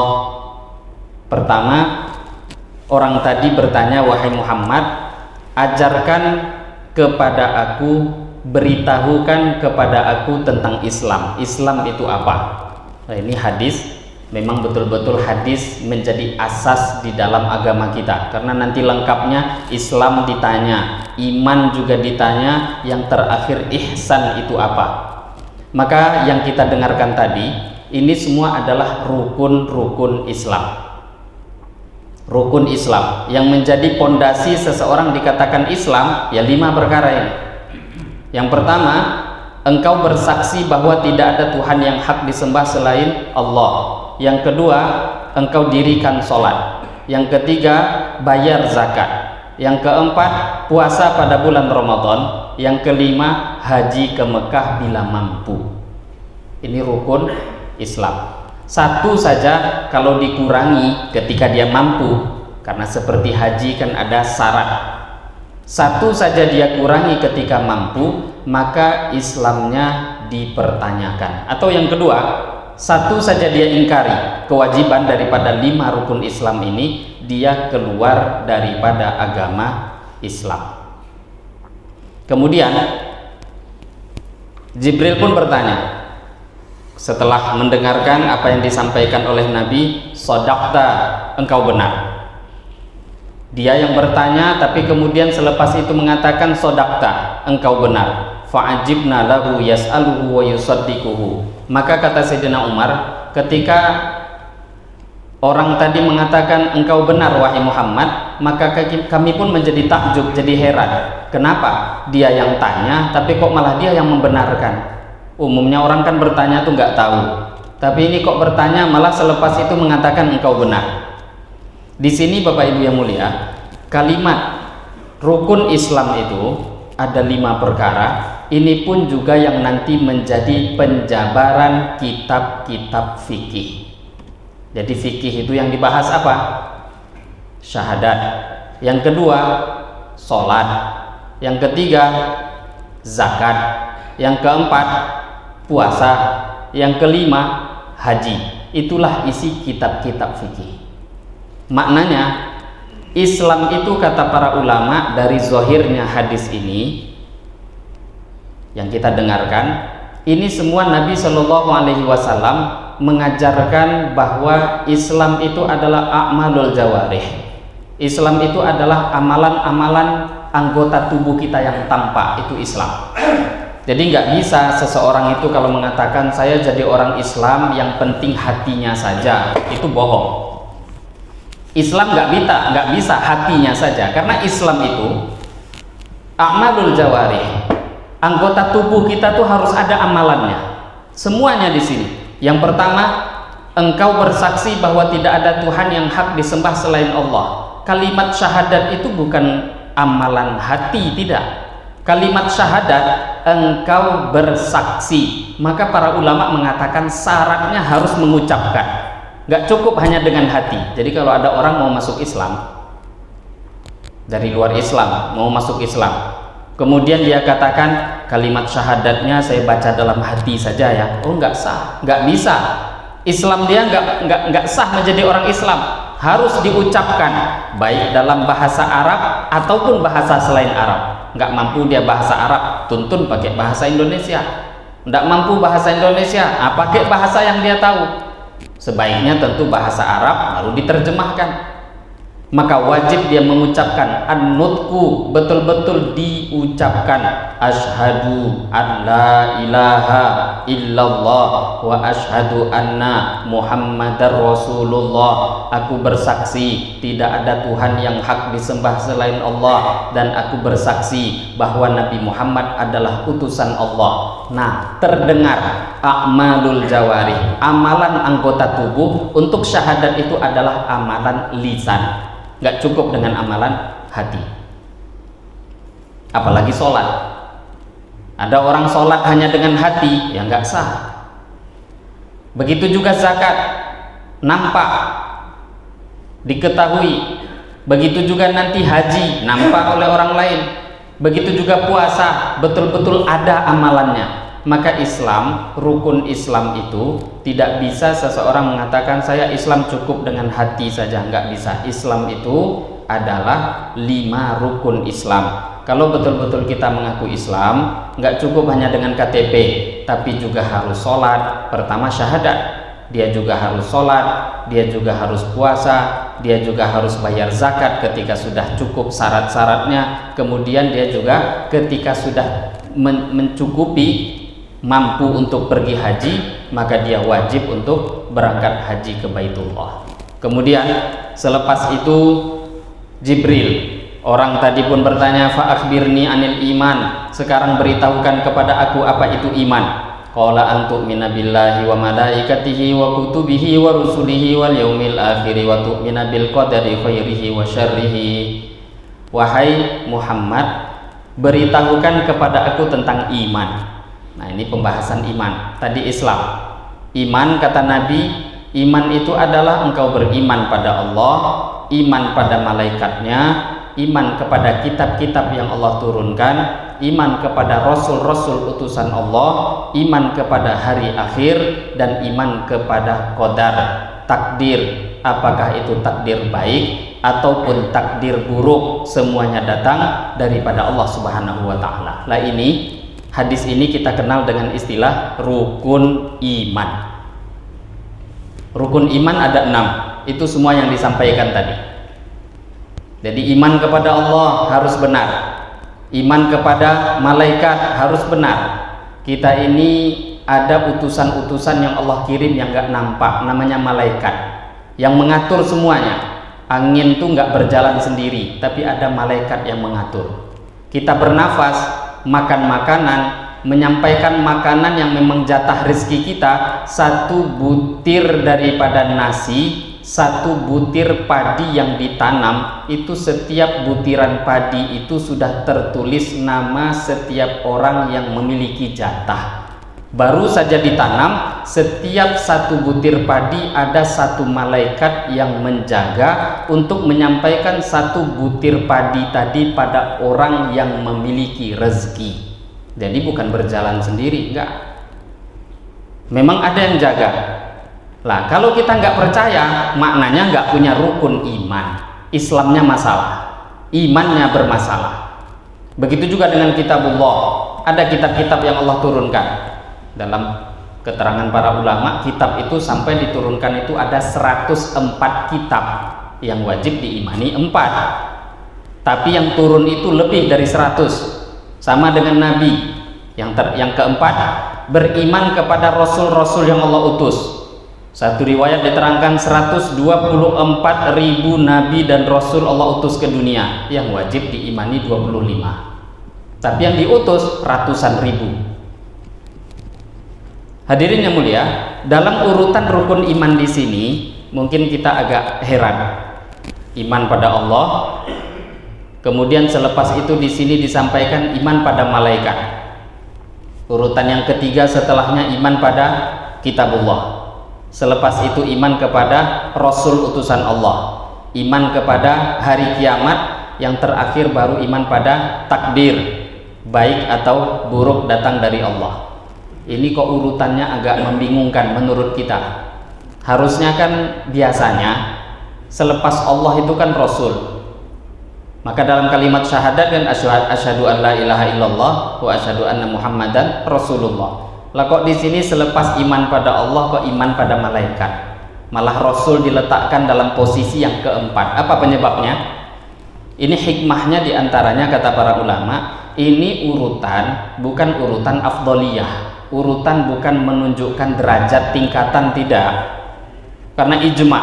Pertama, orang tadi bertanya, wahai Muhammad, ajarkan kepada aku, beritahukan kepada aku tentang Islam. Islam itu apa? Nah, ini hadis memang betul-betul hadis menjadi asas di dalam agama kita, karena nanti lengkapnya Islam ditanya, iman juga ditanya, yang terakhir ihsan itu apa. Maka yang kita dengarkan tadi ini semua adalah rukun-rukun Islam. Rukun Islam yang menjadi pondasi seseorang dikatakan Islam, ya 5 perkara ini. Yang pertama, engkau bersaksi bahwa tidak ada Tuhan yang hak disembah selain Allah. Yang kedua, engkau dirikan sholat. Yang ketiga, bayar zakat. Yang keempat, puasa pada bulan Ramadan. Yang kelima, haji ke Mekah bila mampu. Ini rukun Islam. Satu saja kalau dikurangi ketika dia mampu, karena seperti haji kan ada syarat. Satu saja dia kurangi ketika mampu, maka Islamnya dipertanyakan. Atau yang kedua, satu saja dia ingkari kewajiban daripada 5 rukun Islam ini, dia keluar daripada agama Islam. Kemudian Jibril pun bertanya setelah mendengarkan apa yang disampaikan oleh Nabi, sodakta, engkau benar. Dia yang bertanya, tapi kemudian selepas itu mengatakan sodakta, engkau benar. Fa'ajibna lahu yas'aluhu wa yusaddiquhu. Maka kata Sayyidina Umar, ketika orang tadi mengatakan engkau benar wahai Muhammad, maka kami pun menjadi takjub, jadi heran. Kenapa? Dia yang tanya, tapi kok malah dia yang membenarkan. Umumnya orang kan bertanya tuh nggak tahu, tapi ini kok bertanya malah selepas itu mengatakan engkau benar. Di sini Bapak Ibu yang mulia, kalimat rukun Islam itu ada 5 perkara. Ini pun juga yang nanti menjadi penjabaran kitab-kitab fikih. Jadi fikih itu yang dibahas apa? Syahadat. Yang kedua, sholat. Yang ketiga, zakat. Yang keempat, puasa. Yang kelima, haji. Itulah isi kitab-kitab fikih. Maknanya, Islam itu kata para ulama dari zahirnya hadis ini yang kita dengarkan, ini semua Nabi Shallallahu Alaihi Wasallam mengajarkan bahwa Islam itu adalah a'malul jawarih. Islam itu adalah amalan-amalan anggota tubuh kita yang tampak, itu Islam. Jadi nggak bisa seseorang itu kalau mengatakan saya jadi orang Islam yang penting hatinya saja, itu bohong. Islam nggak bisa hatinya saja, karena Islam itu a'malul jawarih. Anggota tubuh kita tuh harus ada amalannya, semuanya di sini. Yang pertama, engkau bersaksi bahwa tidak ada Tuhan yang hak disembah selain Allah. Kalimat syahadat itu bukan amalan hati, tidak. Kalimat syahadat engkau bersaksi, maka para ulama mengatakan syaratnya harus mengucapkan, nggak cukup hanya dengan hati. Jadi kalau ada orang mau masuk Islam dari luar Islam, mau masuk Islam, kemudian dia katakan kalimat syahadatnya saya baca dalam hati saja ya, oh nggak sah, nggak bisa. Islam dia nggak sah menjadi orang Islam, harus diucapkan baik dalam bahasa Arab ataupun bahasa selain Arab. Nggak mampu dia bahasa Arab, tuntun pakai bahasa Indonesia. Nggak mampu bahasa Indonesia, pakai bahasa yang dia tahu. Sebaiknya tentu bahasa Arab baru diterjemahkan. Maka wajib dia mengucapkan an-nutqu, betul-betul diucapkan, asyhadu an la ilaha illallah wa asyhadu anna muhammadar rasulullah. Aku bersaksi tidak ada Tuhan yang hak disembah selain Allah, dan aku bersaksi bahwa Nabi Muhammad adalah utusan Allah. Nah, terdengar a'malul jawarih, amalan anggota tubuh. Untuk syahadat itu adalah amalan lisan, nggak cukup dengan amalan hati. Apalagi sholat. Ada orang sholat hanya dengan hati, ya nggak sah. Begitu juga zakat, nampak, diketahui. Begitu juga nanti haji, nampak oleh orang lain. Begitu juga puasa, betul-betul ada amalannya. Maka Islam, rukun Islam itu tidak bisa seseorang mengatakan saya Islam cukup dengan hati saja, nggak bisa. Islam itu adalah 5 rukun Islam. Kalau betul-betul kita mengaku Islam, nggak cukup hanya dengan KTP, tapi juga harus sholat. Pertama syahadat, dia juga harus sholat, dia juga harus puasa, dia juga harus bayar zakat ketika sudah cukup syarat-syaratnya. Kemudian dia juga ketika sudah mencukupi, mampu untuk pergi haji, maka dia wajib untuk berangkat haji ke Baitullah. Kemudian selepas itu Jibril, orang tadi pun bertanya, fa akhbirni anil iman, sekarang beritahukan kepada aku apa itu iman. Qala antu'mina billahi wa malaikatihi wa kutubihi wa rusulihi wal yaumil akhir wa tu'mina bil qadari khairihi wa syarrihi. Wahai Muhammad, beritahukan kepada aku tentang iman. Nah, ini pembahasan iman. Tadi Islam. Iman, kata Nabi, iman itu adalah engkau beriman pada Allah, iman pada malaikatnya, iman kepada kitab-kitab yang Allah turunkan, iman kepada rasul-rasul utusan Allah, iman kepada hari akhir, dan iman kepada qadar, takdir. Apakah itu takdir baik ataupun takdir buruk, semuanya datang daripada Allah Subhanahu wa taala. Lah ini, hadis ini kita kenal dengan istilah rukun iman. Rukun iman ada 6. Itu semua yang disampaikan tadi. Jadi iman kepada Allah harus benar, iman kepada malaikat harus benar. Kita ini ada utusan-utusan yang Allah kirim yang gak nampak, namanya malaikat, yang mengatur semuanya. Angin tuh gak berjalan sendiri, tapi ada malaikat yang mengatur. Kita bernafas, makan makanan, menyampaikan makanan yang memang jatah rezeki kita. 1 butir daripada nasi, 1 butir padi yang ditanam, itu setiap butiran padi itu sudah tertulis nama setiap orang yang memiliki jatah. Baru saja ditanam, setiap 1 butir padi ada 1 malaikat yang menjaga untuk menyampaikan 1 butir padi tadi pada orang yang memiliki rezeki. Jadi bukan berjalan sendiri, enggak. Memang ada yang jaga. Lah, kalau kita nggak percaya, maknanya nggak punya rukun iman. Islamnya masalah, imannya bermasalah. Begitu juga dengan kitabullah. Ada kitab-kitab yang Allah turunkan. Dalam keterangan para ulama, kitab itu sampai diturunkan itu ada 104 kitab yang wajib diimani 4. Tapi yang turun itu lebih dari 100. Sama dengan Nabi. Yang keempat, beriman kepada rasul-rasul yang Allah utus. Satu riwayat diterangkan 124.000 nabi dan rasul Allah utus ke dunia, yang wajib diimani 25. Tapi yang diutus ratusan ribu. Hadirin yang mulia, dalam urutan rukun iman di sini mungkin kita agak heran. Iman pada Allah, kemudian selepas itu di sini disampaikan iman pada malaikat. Urutan yang ketiga setelahnya iman pada kitabullah. Selepas itu iman kepada rasul utusan Allah, iman kepada hari kiamat, yang terakhir baru iman pada takdir, baik atau buruk datang dari Allah. Ini kok urutannya agak membingungkan menurut kita. Harusnya kan biasanya selepas Allah itu kan rasul. Maka dalam kalimat syahadat kan asyhadu an la ilaha illallah wa asyhadu anna muhammadan rasulullah. Lah kok di sini selepas iman pada Allah kok iman pada malaikat? malah Rasul diletakkan dalam posisi yang keempat. Apa penyebabnya? Ini hikmahnya diantaranya kata para ulama, ini urutan bukan urutan afdoliyah, urutan bukan menunjukkan derajat tingkatan, tidak. Karena ijma,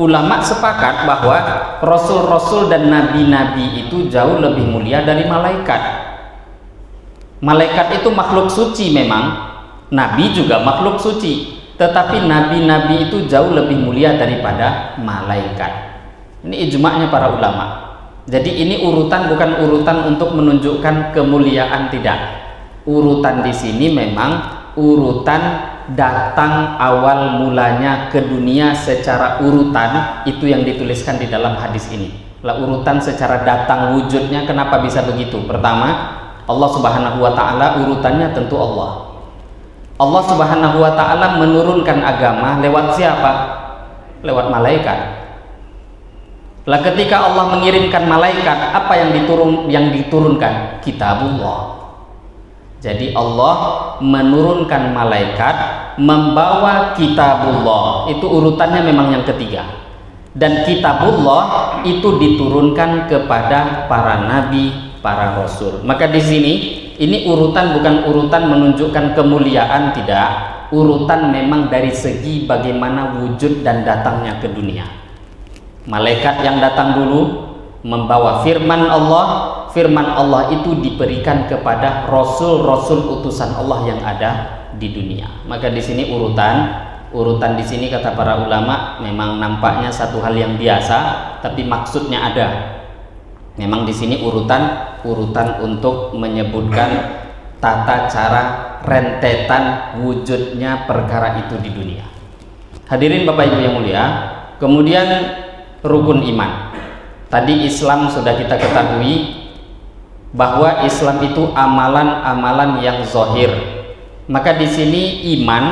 ulama sepakat bahwa rasul-rasul dan nabi-nabi itu jauh lebih mulia dari malaikat. Malaikat itu makhluk suci memang, nabi juga makhluk suci, tetapi nabi-nabi itu jauh lebih mulia daripada malaikat. Ini ijma'nya para ulama. Jadi ini urutan bukan urutan untuk menunjukkan kemuliaan, tidak. Urutan di sini memang urutan datang awal mulanya ke dunia secara urutan, itu yang dituliskan di dalam hadis ini. Lah urutan secara datang wujudnya kenapa bisa begitu? Pertama, Allah Subhanahu wa taala urutannya tentu Allah. Allah Subhanahu wa taala menurunkan agama lewat siapa? Lewat malaikat. Lah ketika Allah mengirimkan malaikat, apa yang diturunkan? Kitabullah. Jadi Allah menurunkan malaikat membawa kitabullah. Itu urutannya memang yang ketiga. Dan kitabullah itu diturunkan kepada para nabi, para rasul. Maka di sini ini urutan bukan urutan menunjukkan kemuliaan, tidak. Urutan memang dari segi bagaimana wujud dan datangnya ke dunia. Malaikat yang datang dulu membawa firman Allah itu diberikan kepada rasul-rasul utusan Allah yang ada di dunia. Maka di sini urutan di sini kata para ulama memang nampaknya satu hal yang biasa, tapi maksudnya ada. Memang di sini urutan untuk menyebutkan tata cara rentetan wujudnya perkara itu di dunia. Hadirin Bapak Ibu yang mulia, kemudian rukun iman. Tadi Islam sudah kita ketahui bahwa Islam itu amalan-amalan yang zahir. Maka di sini iman,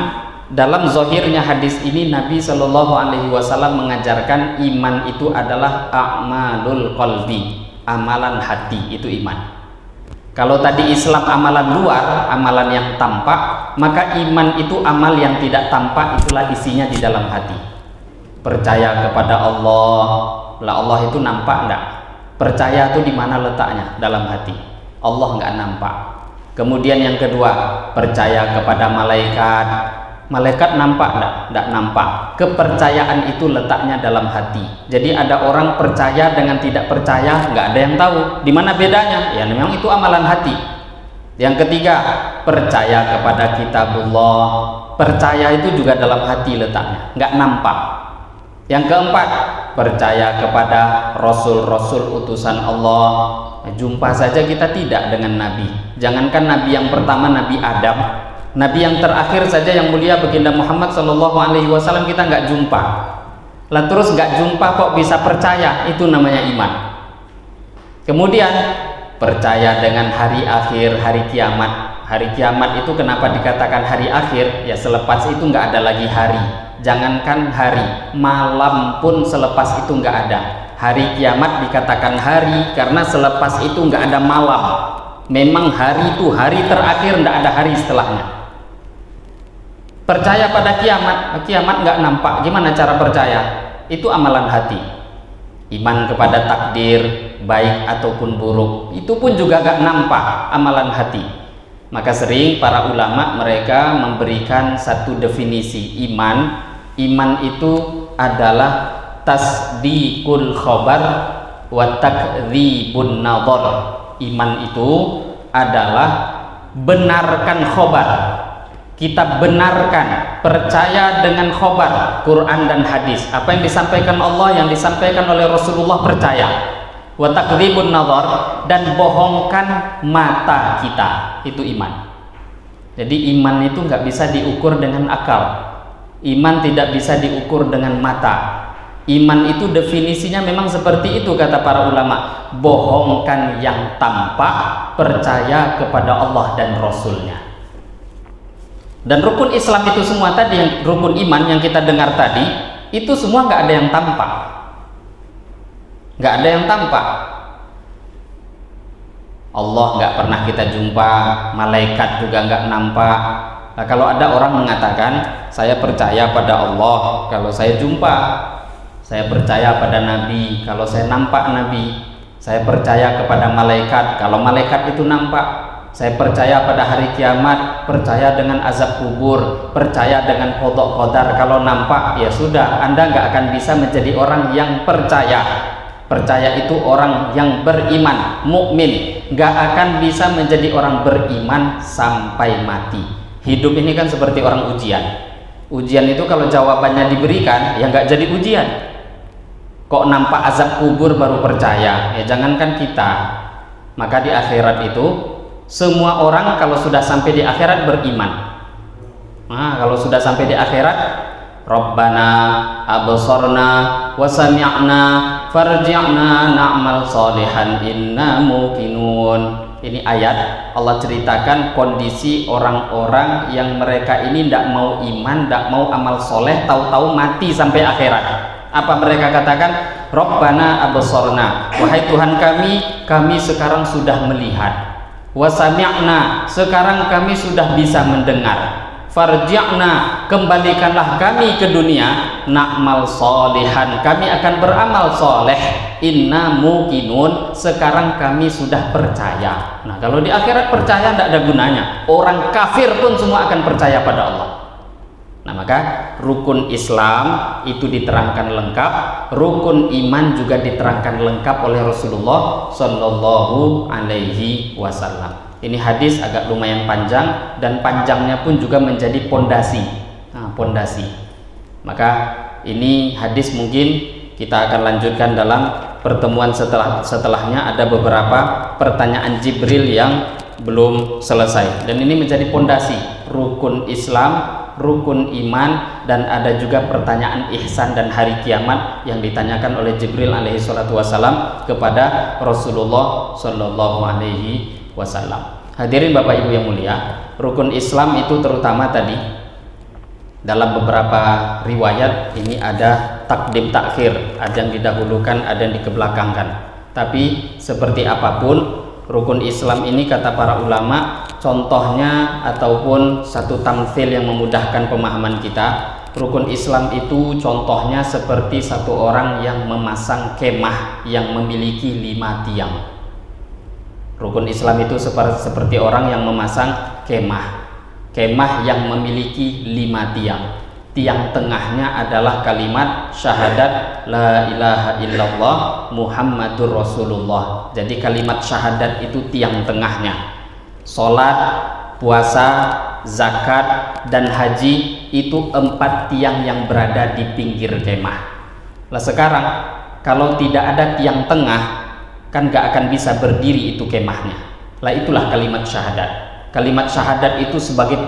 dalam zahirnya hadis ini Nabi Shallallahu Alaihi Wasallam mengajarkan iman itu adalah a'malul qalbi, amalan hati, itu iman. Kalau tadi Islam amalan luar, amalan yang tampak, maka iman itu amal yang tidak tampak, itulah isinya di dalam hati. Percaya kepada Allah, lah Allah itu nampak enggak? Percaya itu di mana letaknya? Dalam hati. Allah enggak nampak. Kemudian yang kedua, percaya kepada malaikat. Malaikat nampak enggak? Enggak nampak. Kepercayaan itu letaknya dalam hati. Jadi ada orang percaya dengan tidak percaya, enggak ada yang tahu. Di mana bedanya? Ya memang itu amalan hati. Yang ketiga, percaya kepada kitabullah. Percaya itu juga dalam hati letaknya, enggak nampak. Yang keempat, percaya kepada rasul-rasul utusan Allah. Jumpa saja kita tidak dengan nabi. Jangankan nabi yang pertama, Nabi Adam, nabi yang terakhir saja yang mulia baginda Muhammad Shallallahu Alaihi Wasallam kita nggak jumpa. Lah terus nggak jumpa kok bisa percaya? Itu namanya iman. Kemudian percaya dengan hari akhir, hari kiamat. Hari kiamat itu kenapa dikatakan hari akhir? Ya selepas itu nggak ada lagi hari. Jangankan hari, malam pun selepas itu nggak ada. Hari kiamat dikatakan hari karena selepas itu nggak ada malam. Memang hari itu hari terakhir, nggak ada hari setelahnya. Percaya pada kiamat nggak nampak. Gimana cara percaya? Itu amalan hati. Iman kepada takdir baik ataupun buruk, itu pun juga nggak nampak, amalan hati. Maka sering para ulama mereka memberikan satu definisi iman. Iman itu adalah tasdiqul khabar wa takdzibun nadhar. Iman itu adalah benarkan khobar. Kita benarkan, percaya dengan khobar Quran dan hadis. Apa yang disampaikan Allah, yang disampaikan oleh Rasulullah, percaya. Wa takdzibun nadhar, dan bohongkan mata kita, itu iman. Jadi iman itu nggak bisa diukur dengan akal. Iman tidak bisa diukur dengan mata. Iman itu definisinya memang seperti itu kata para ulama. Bohongkan yang tampak, percaya kepada Allah dan Rasulnya. Dan rukun Islam itu semua tadi, yang rukun iman yang kita dengar tadi, itu semua nggak ada yang tampak. Nggak ada yang tampak. Allah nggak pernah kita jumpa, malaikat juga nggak nampak, Nah, kalau ada orang mengatakan saya percaya pada Allah kalau saya jumpa, saya percaya pada Nabi kalau saya nampak Nabi, saya percaya kepada malaikat kalau malaikat itu nampak, saya percaya pada hari kiamat, percaya dengan azab kubur, percaya dengan qada qadar kalau nampak, ya sudah, Anda nggak akan bisa menjadi orang yang percaya. Percaya itu orang yang beriman, mukmin, nggak akan bisa menjadi orang beriman sampai mati. Hidup ini kan seperti orang ujian. Ujian itu kalau jawabannya diberikan, ya nggak jadi ujian. Kok nampak azab kubur baru percaya? Ya jangankan kita. Maka di akhirat itu semua orang kalau sudah sampai di akhirat beriman. Nah, kalau sudah sampai di akhirat, Rabbana absorna wa sami'na farji'na na'mal salihan inna muqinun. Ini ayat Allah ceritakan kondisi orang-orang yang mereka ini tidak mau iman, tidak mau amal soleh, tahu-tahu mati sampai akhirat. Apa mereka katakan? Rabbana absorna, wahai Tuhan kami sekarang sudah melihat. Wa sami'na, sekarang kami sudah bisa mendengar. Farji'na, kembalikanlah kami ke dunia, na'mal solihan, kami akan beramal soleh, inna muqinun, sekarang kami sudah percaya. Nah, kalau di akhirat percaya tidak ada gunanya. Orang kafir pun semua akan percaya pada Allah. Nah, maka rukun Islam itu diterangkan lengkap, rukun iman juga diterangkan lengkap oleh Rasulullah Shallallahu Alaihi Wasallam. Ini hadis agak lumayan panjang dan panjangnya pun juga menjadi pondasi. Nah, pondasi. Maka ini hadis mungkin kita akan lanjutkan dalam pertemuan setelahnya. Ada beberapa pertanyaan Jibril yang belum selesai dan ini menjadi pondasi rukun Islam, rukun iman, dan ada juga pertanyaan ihsan dan hari kiamat yang ditanyakan oleh Jibril alaihi salatu wasalam kepada Rasulullah sallallahu alaihi wasallam. Hadirin Bapak Ibu yang mulia, rukun Islam itu terutama tadi dalam beberapa riwayat ini ada takdim takhir, ada yang didahulukan, ada yang dikebelakangkan. Tapi seperti apapun rukun Islam ini kata para ulama, contohnya ataupun satu tamtsil yang memudahkan pemahaman kita, rukun Islam itu contohnya seperti satu orang yang memasang kemah yang memiliki 5 tiang. Rukun Islam itu seperti orang yang memasang kemah yang memiliki 5 tiang. Tiang tengahnya adalah kalimat syahadat la ilaha illallah Muhammadur Rasulullah. Jadi kalimat syahadat itu tiang tengahnya. Salat, puasa, zakat, dan haji itu 4 tiang yang berada di pinggir kemah. Lah sekarang kalau tidak ada tiang tengah, kan gak akan bisa berdiri itu kemahnya. Lah itulah kalimat syahadat. Kalimat syahadat itu sebagai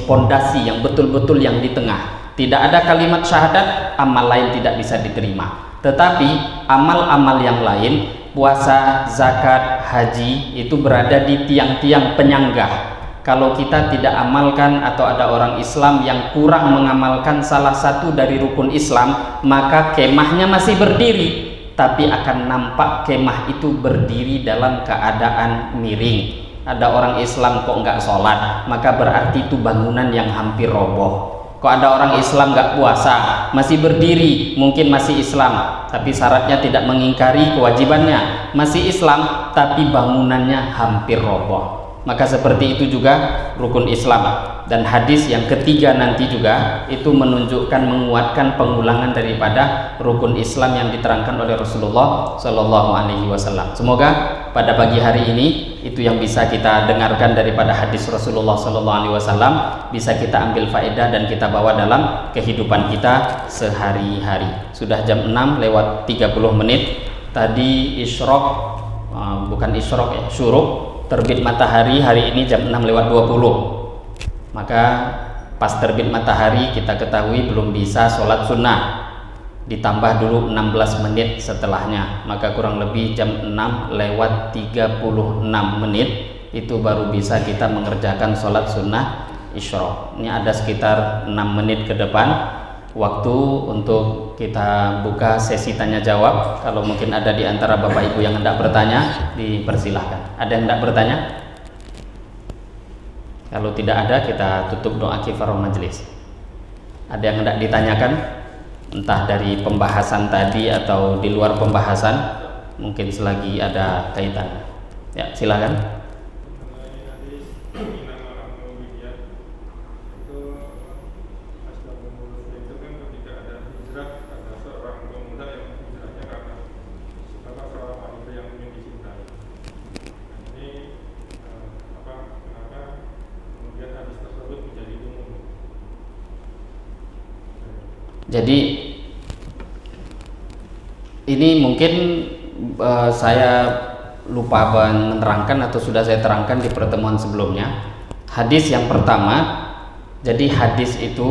pondasi yang betul-betul yang di tengah. Tidak ada kalimat syahadat, amal lain tidak bisa diterima. Tetapi amal-amal yang lain, puasa, zakat, haji, itu berada di tiang-tiang penyangga. Kalau kita tidak amalkan atau ada orang Islam yang kurang mengamalkan salah satu dari rukun Islam, maka kemahnya masih berdiri, tapi akan nampak kemah itu berdiri dalam keadaan miring. Ada orang Islam kok nggak sholat, maka berarti itu bangunan yang hampir roboh. Kok ada orang Islam nggak puasa, masih berdiri, mungkin masih Islam, tapi syaratnya tidak mengingkari kewajibannya, masih Islam, tapi bangunannya hampir roboh. Maka seperti itu juga rukun Islam. Dan hadis yang ketiga nanti juga itu menunjukkan, menguatkan pengulangan daripada rukun Islam yang diterangkan oleh Rasulullah Shallallahu Alaihi Wasallam. Semoga pada pagi hari ini itu yang bisa kita dengarkan daripada hadis Rasulullah Shallallahu Alaihi Wasallam bisa kita ambil faedah dan kita bawa dalam kehidupan kita sehari-hari. Sudah jam 6 lewat 30 menit. Tadi isyrok, bukan isyrok ya, syuruk, terbit matahari hari ini jam 6 lewat 20. Maka pas terbit matahari kita ketahui belum bisa sholat sunnah, ditambah dulu 16 menit setelahnya, maka kurang lebih jam 6 lewat 36 menit itu baru bisa kita mengerjakan sholat sunnah isyraq. Ini ada sekitar 6 menit ke depan waktu untuk kita buka sesi tanya jawab. Kalau mungkin ada di antara Bapak Ibu yang hendak bertanya, dipersilahkan. Ada yang hendak bertanya? Kalau tidak ada, kita tutup doa kifarah majelis. Ada yang hendak ditanyakan, entah dari pembahasan tadi atau di luar pembahasan, mungkin selagi ada kaitan. Ya, silakan. Jadi ini mungkin saya lupa menerangkan atau sudah saya terangkan di pertemuan sebelumnya. Hadis yang pertama, jadi hadis itu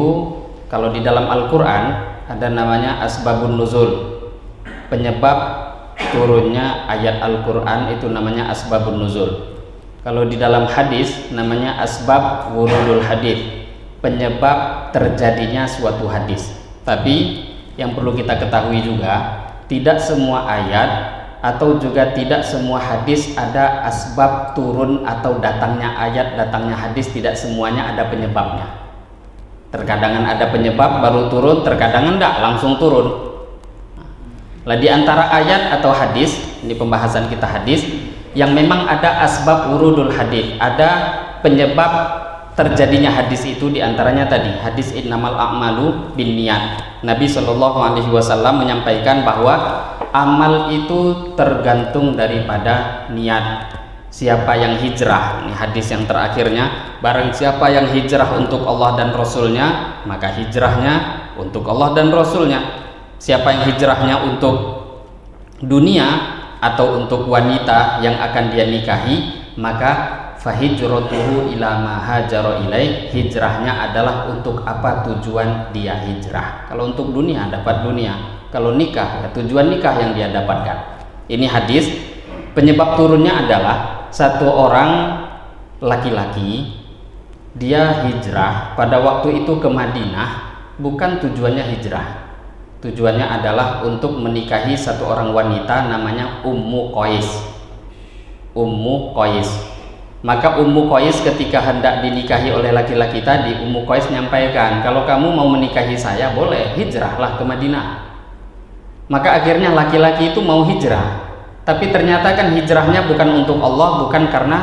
kalau di dalam Al-Quran ada namanya asbabun nuzul. Penyebab turunnya ayat Al-Quran itu namanya asbabun nuzul. Kalau di dalam hadis namanya asbab wurudul hadis, penyebab terjadinya suatu hadis. Tapi yang perlu kita ketahui juga, tidak semua ayat atau juga tidak semua hadis ada asbab turun atau datangnya ayat, datangnya hadis, tidak semuanya ada penyebabnya. Terkadang ada penyebab baru turun, terkadang enggak langsung turun. Lah di antara ayat atau hadis, ini pembahasan kita hadis, yang memang ada asbab wurudul hadis, ada penyebab terjadinya hadis itu, diantaranya tadi hadis innamal a'malu binniyat. Nabi SAW menyampaikan bahwa amal itu tergantung daripada niat. Siapa yang hijrah, ini hadis yang terakhirnya, barang siapa yang hijrah untuk Allah dan Rasulnya, maka hijrahnya untuk Allah dan Rasulnya. Siapa yang hijrahnya untuk dunia atau untuk wanita yang akan dia nikahi, maka fahijratuhu ila ma hajara ilaih, hijrahnya adalah untuk apa tujuan dia hijrah. Kalau untuk dunia dapat dunia, kalau nikah ya tujuan nikah yang dia dapatkan. Ini hadis. Penyebab turunnya adalah satu orang laki-laki, dia hijrah pada waktu itu ke Madinah, bukan tujuannya hijrah. Tujuannya adalah untuk menikahi satu orang wanita namanya Ummu Qais. Ummu Qais. Maka Ummu Qais ketika hendak dinikahi oleh laki-laki tadi, Ummu Qais menyampaikan, kalau kamu mau menikahi saya boleh, hijrahlah ke Madinah. Maka akhirnya laki-laki itu mau hijrah, tapi ternyata kan hijrahnya bukan untuk Allah, bukan karena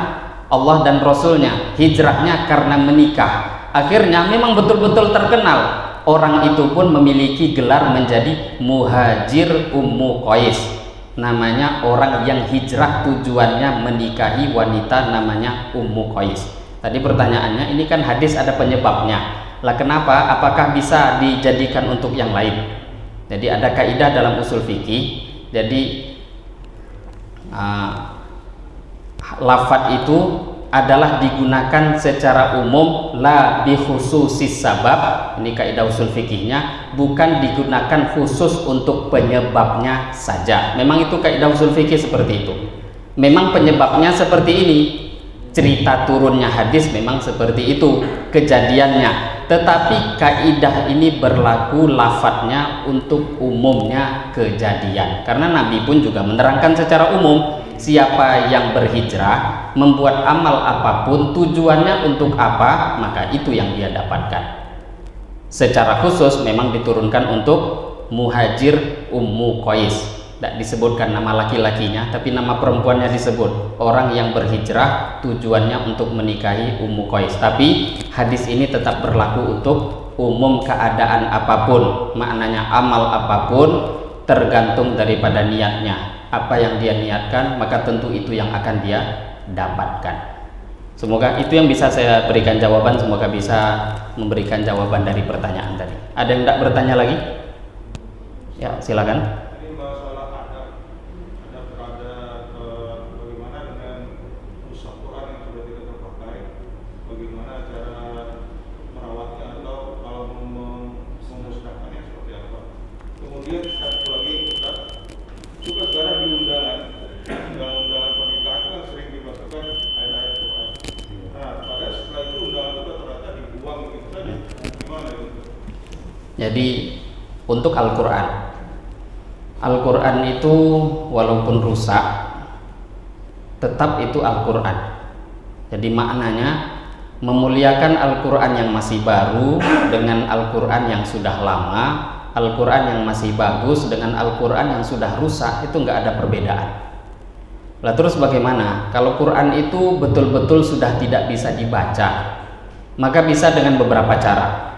Allah dan Rasulnya, hijrahnya karena menikah. Akhirnya memang betul-betul terkenal, orang itu pun memiliki gelar menjadi muhajir Ummu Qais. Namanya orang yang hijrah tujuannya menikahi wanita namanya Ummu Qais. Tadi pertanyaannya, ini kan hadis ada penyebabnya. Lah kenapa? Apakah bisa dijadikan untuk yang lain? Jadi ada kaidah dalam usul fikih. Jadi lafadz itu adalah digunakan secara umum, la bi khususis sabab. Ini kaidah usul fikihnya, bukan digunakan khusus untuk penyebabnya saja. Memang itu kaidah usul fikih seperti itu. Memang penyebabnya seperti ini. Cerita turunnya hadis memang seperti itu kejadiannya. Tetapi kaidah ini berlaku lafadznya untuk umumnya kejadian. Karena Nabi pun juga menerangkan secara umum, siapa yang berhijrah membuat amal apapun tujuannya untuk apa, maka itu yang dia dapatkan. Secara khusus memang diturunkan untuk muhajir Ummu Qais. Tidak disebutkan nama laki-lakinya, tapi nama perempuannya disebut. Orang yang berhijrah tujuannya untuk menikahi Ummu Qais. Tapi hadis ini tetap berlaku untuk umum keadaan apapun. Maknanya amal apapun tergantung daripada niatnya. Apa yang dia niatkan, maka tentu itu yang akan dia dapatkan. Semoga itu yang bisa saya berikan jawaban. Semoga bisa memberikan jawaban dari pertanyaan tadi. Ada yang tidak bertanya lagi? Ya, silakan. Jadi untuk Al-Quran itu walaupun rusak tetap itu Al-Quran. Jadi maknanya memuliakan Al-Quran yang masih baru dengan Al-Quran yang sudah lama, Al-Quran yang masih bagus dengan Al-Quran yang sudah rusak, itu nggak ada perbedaan. Lah terus bagaimana? Kalau Quran itu betul-betul sudah tidak bisa dibaca, maka bisa dengan beberapa cara.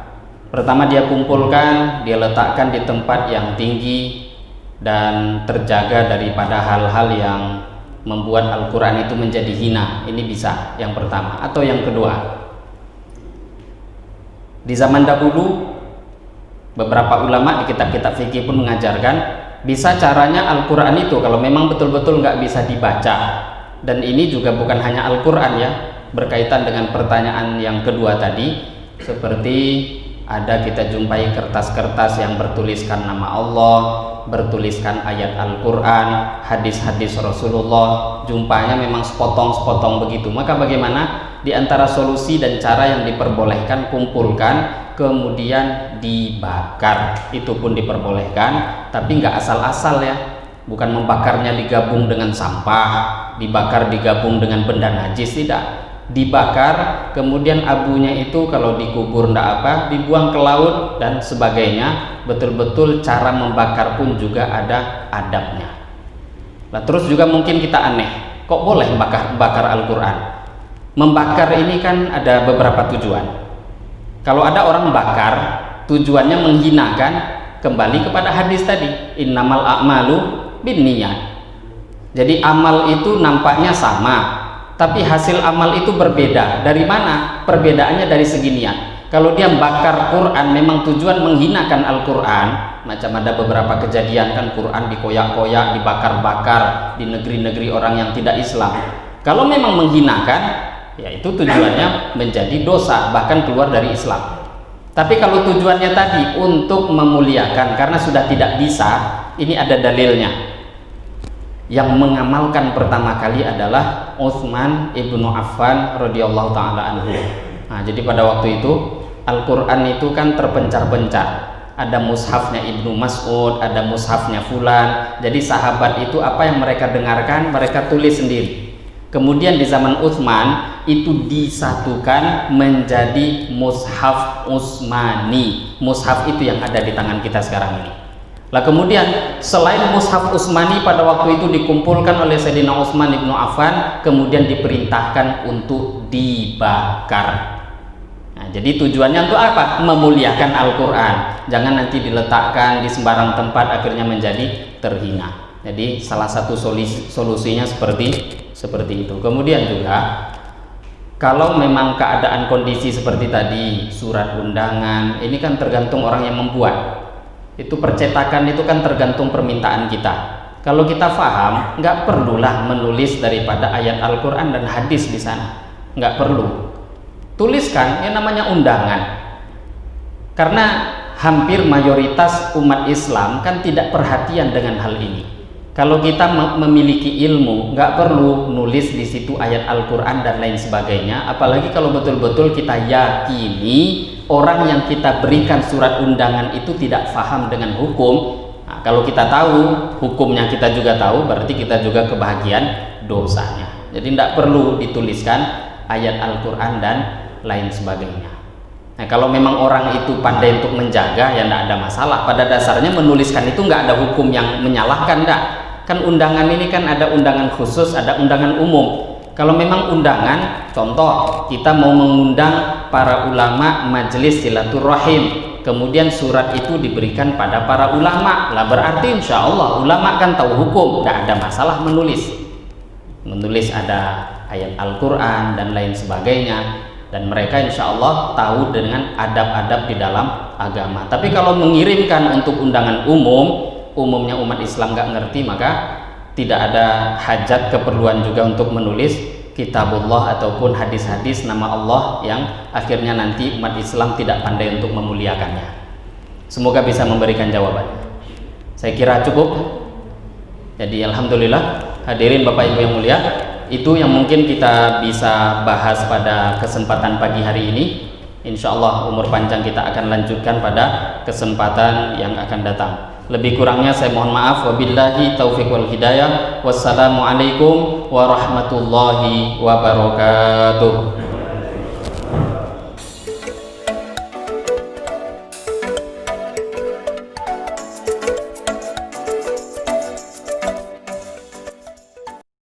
Pertama, dia kumpulkan, dia letakkan di tempat yang tinggi dan terjaga daripada hal-hal yang membuat Al-Quran itu menjadi hina. Ini bisa, yang pertama. Atau yang kedua, di zaman dahulu beberapa ulama di kitab-kitab fikih pun mengajarkan bisa caranya Al-Quran itu kalau memang betul-betul nggak bisa dibaca. Dan ini juga bukan hanya Al-Quran ya, berkaitan dengan pertanyaan yang kedua tadi, seperti ada kita jumpai kertas-kertas yang bertuliskan nama Allah, bertuliskan ayat Al-Quran, hadis-hadis Rasulullah, jumpanya memang sepotong-sepotong begitu. Maka bagaimana? Di antara solusi dan cara yang diperbolehkan, kumpulkan kemudian dibakar, itu pun diperbolehkan, tapi nggak asal-asal ya, bukan membakarnya digabung dengan sampah, dibakar digabung dengan benda najis, tidak. Dibakar kemudian abunya itu kalau dikubur ndak apa, dibuang ke laut dan sebagainya. Betul-betul cara membakar pun juga ada adabnya. Nah terus juga mungkin kita aneh, kok boleh bakar Al-Quran? Membakar ini kan ada beberapa tujuan. Kalau ada orang bakar, tujuannya menghinakan, kembali kepada hadis tadi, innamal a'malu binniyat. Jadi amal itu nampaknya sama, tapi hasil amal itu berbeda. Dari mana? Perbedaannya dari segi niat. Kalau dia bakar Quran memang tujuan menghinakan Al-Quran, macam ada beberapa kejadian kan Quran dikoyak-koyak, dibakar-bakar di negeri-negeri orang yang tidak Islam. Kalau memang menghinakan, ya itu tujuannya menjadi dosa, bahkan keluar dari Islam. Tapi kalau tujuannya tadi untuk memuliakan karena sudah tidak bisa, ini ada dalilnya. Yang mengamalkan pertama kali adalah Utsman ibnu Affan radhiyallahu taala anhu. Nah, jadi pada waktu itu Al-Quran itu kan terpencar-pencar. Ada mushafnya Ibnu Mas'ud, ada mushafnya fulan. Jadi sahabat itu apa yang mereka dengarkan, mereka tulis sendiri. Kemudian di zaman Utsman itu disatukan menjadi mushaf Utsmani. Mushaf itu yang ada di tangan kita sekarang ini. Lah kemudian selain mushaf Utsmani pada waktu itu dikumpulkan oleh Sayyidina Utsman ibnu Affan, kemudian diperintahkan untuk dibakar. Nah, jadi tujuannya untuk apa? Memuliakan Al-Quran. Jangan nanti diletakkan di sembarang tempat akhirnya menjadi terhina. Jadi salah satu solusinya seperti itu. Kemudian juga kalau memang keadaan kondisi seperti tadi, surat undangan ini kan tergantung orang yang membuat. Itu percetakan itu kan tergantung permintaan kita. Kalau kita paham, nggak perlulah menulis daripada ayat Al-Quran dan hadis di sana, nggak perlu. Tuliskan yang namanya undangan. Karena hampir mayoritas umat Islam kan tidak perhatian dengan hal ini. Kalau kita memiliki ilmu, nggak perlu nulis di situ ayat Al-Quran dan lain sebagainya. Apalagi kalau betul-betul kita yakini orang yang kita berikan surat undangan itu tidak paham dengan hukum. Nah, kalau kita tahu hukumnya, kita juga tahu, berarti kita juga kebahagiaan dosanya. Jadi tidak perlu dituliskan ayat Al-Quran dan lain sebagainya. Nah, kalau memang orang itu pandai untuk menjaga, ya tidak ada masalah. Pada dasarnya menuliskan itu nggak ada hukum yang menyalahkan, enggak. Kan undangan ini kan ada undangan khusus, ada undangan umum. Kalau memang undangan, contoh kita mau mengundang para ulama majelis silaturahim, kemudian surat itu diberikan pada para ulama, lah berarti insya Allah ulama kan tahu hukum, tidak ada masalah menulis ada ayat Al-Quran dan lain sebagainya, dan mereka insya Allah tahu dengan adab-adab di dalam agama. Tapi kalau mengirimkan untuk undangan umumnya umat Islam nggak ngerti, maka tidak ada hajat keperluan juga untuk menulis kitabullah ataupun hadis-hadis nama Allah yang akhirnya nanti umat Islam tidak pandai untuk memuliakannya. Semoga bisa memberikan jawaban. Saya kira cukup. Jadi alhamdulillah, hadirin Bapak Ibu yang mulia, itu yang mungkin kita bisa bahas pada kesempatan pagi hari ini. Insya Allah umur panjang kita akan lanjutkan pada kesempatan yang akan datang. Lebih kurangnya saya mohon maaf. Wabillahi taufiq wal hidayah. Wassalamualaikum warahmatullahi wabarakatuh.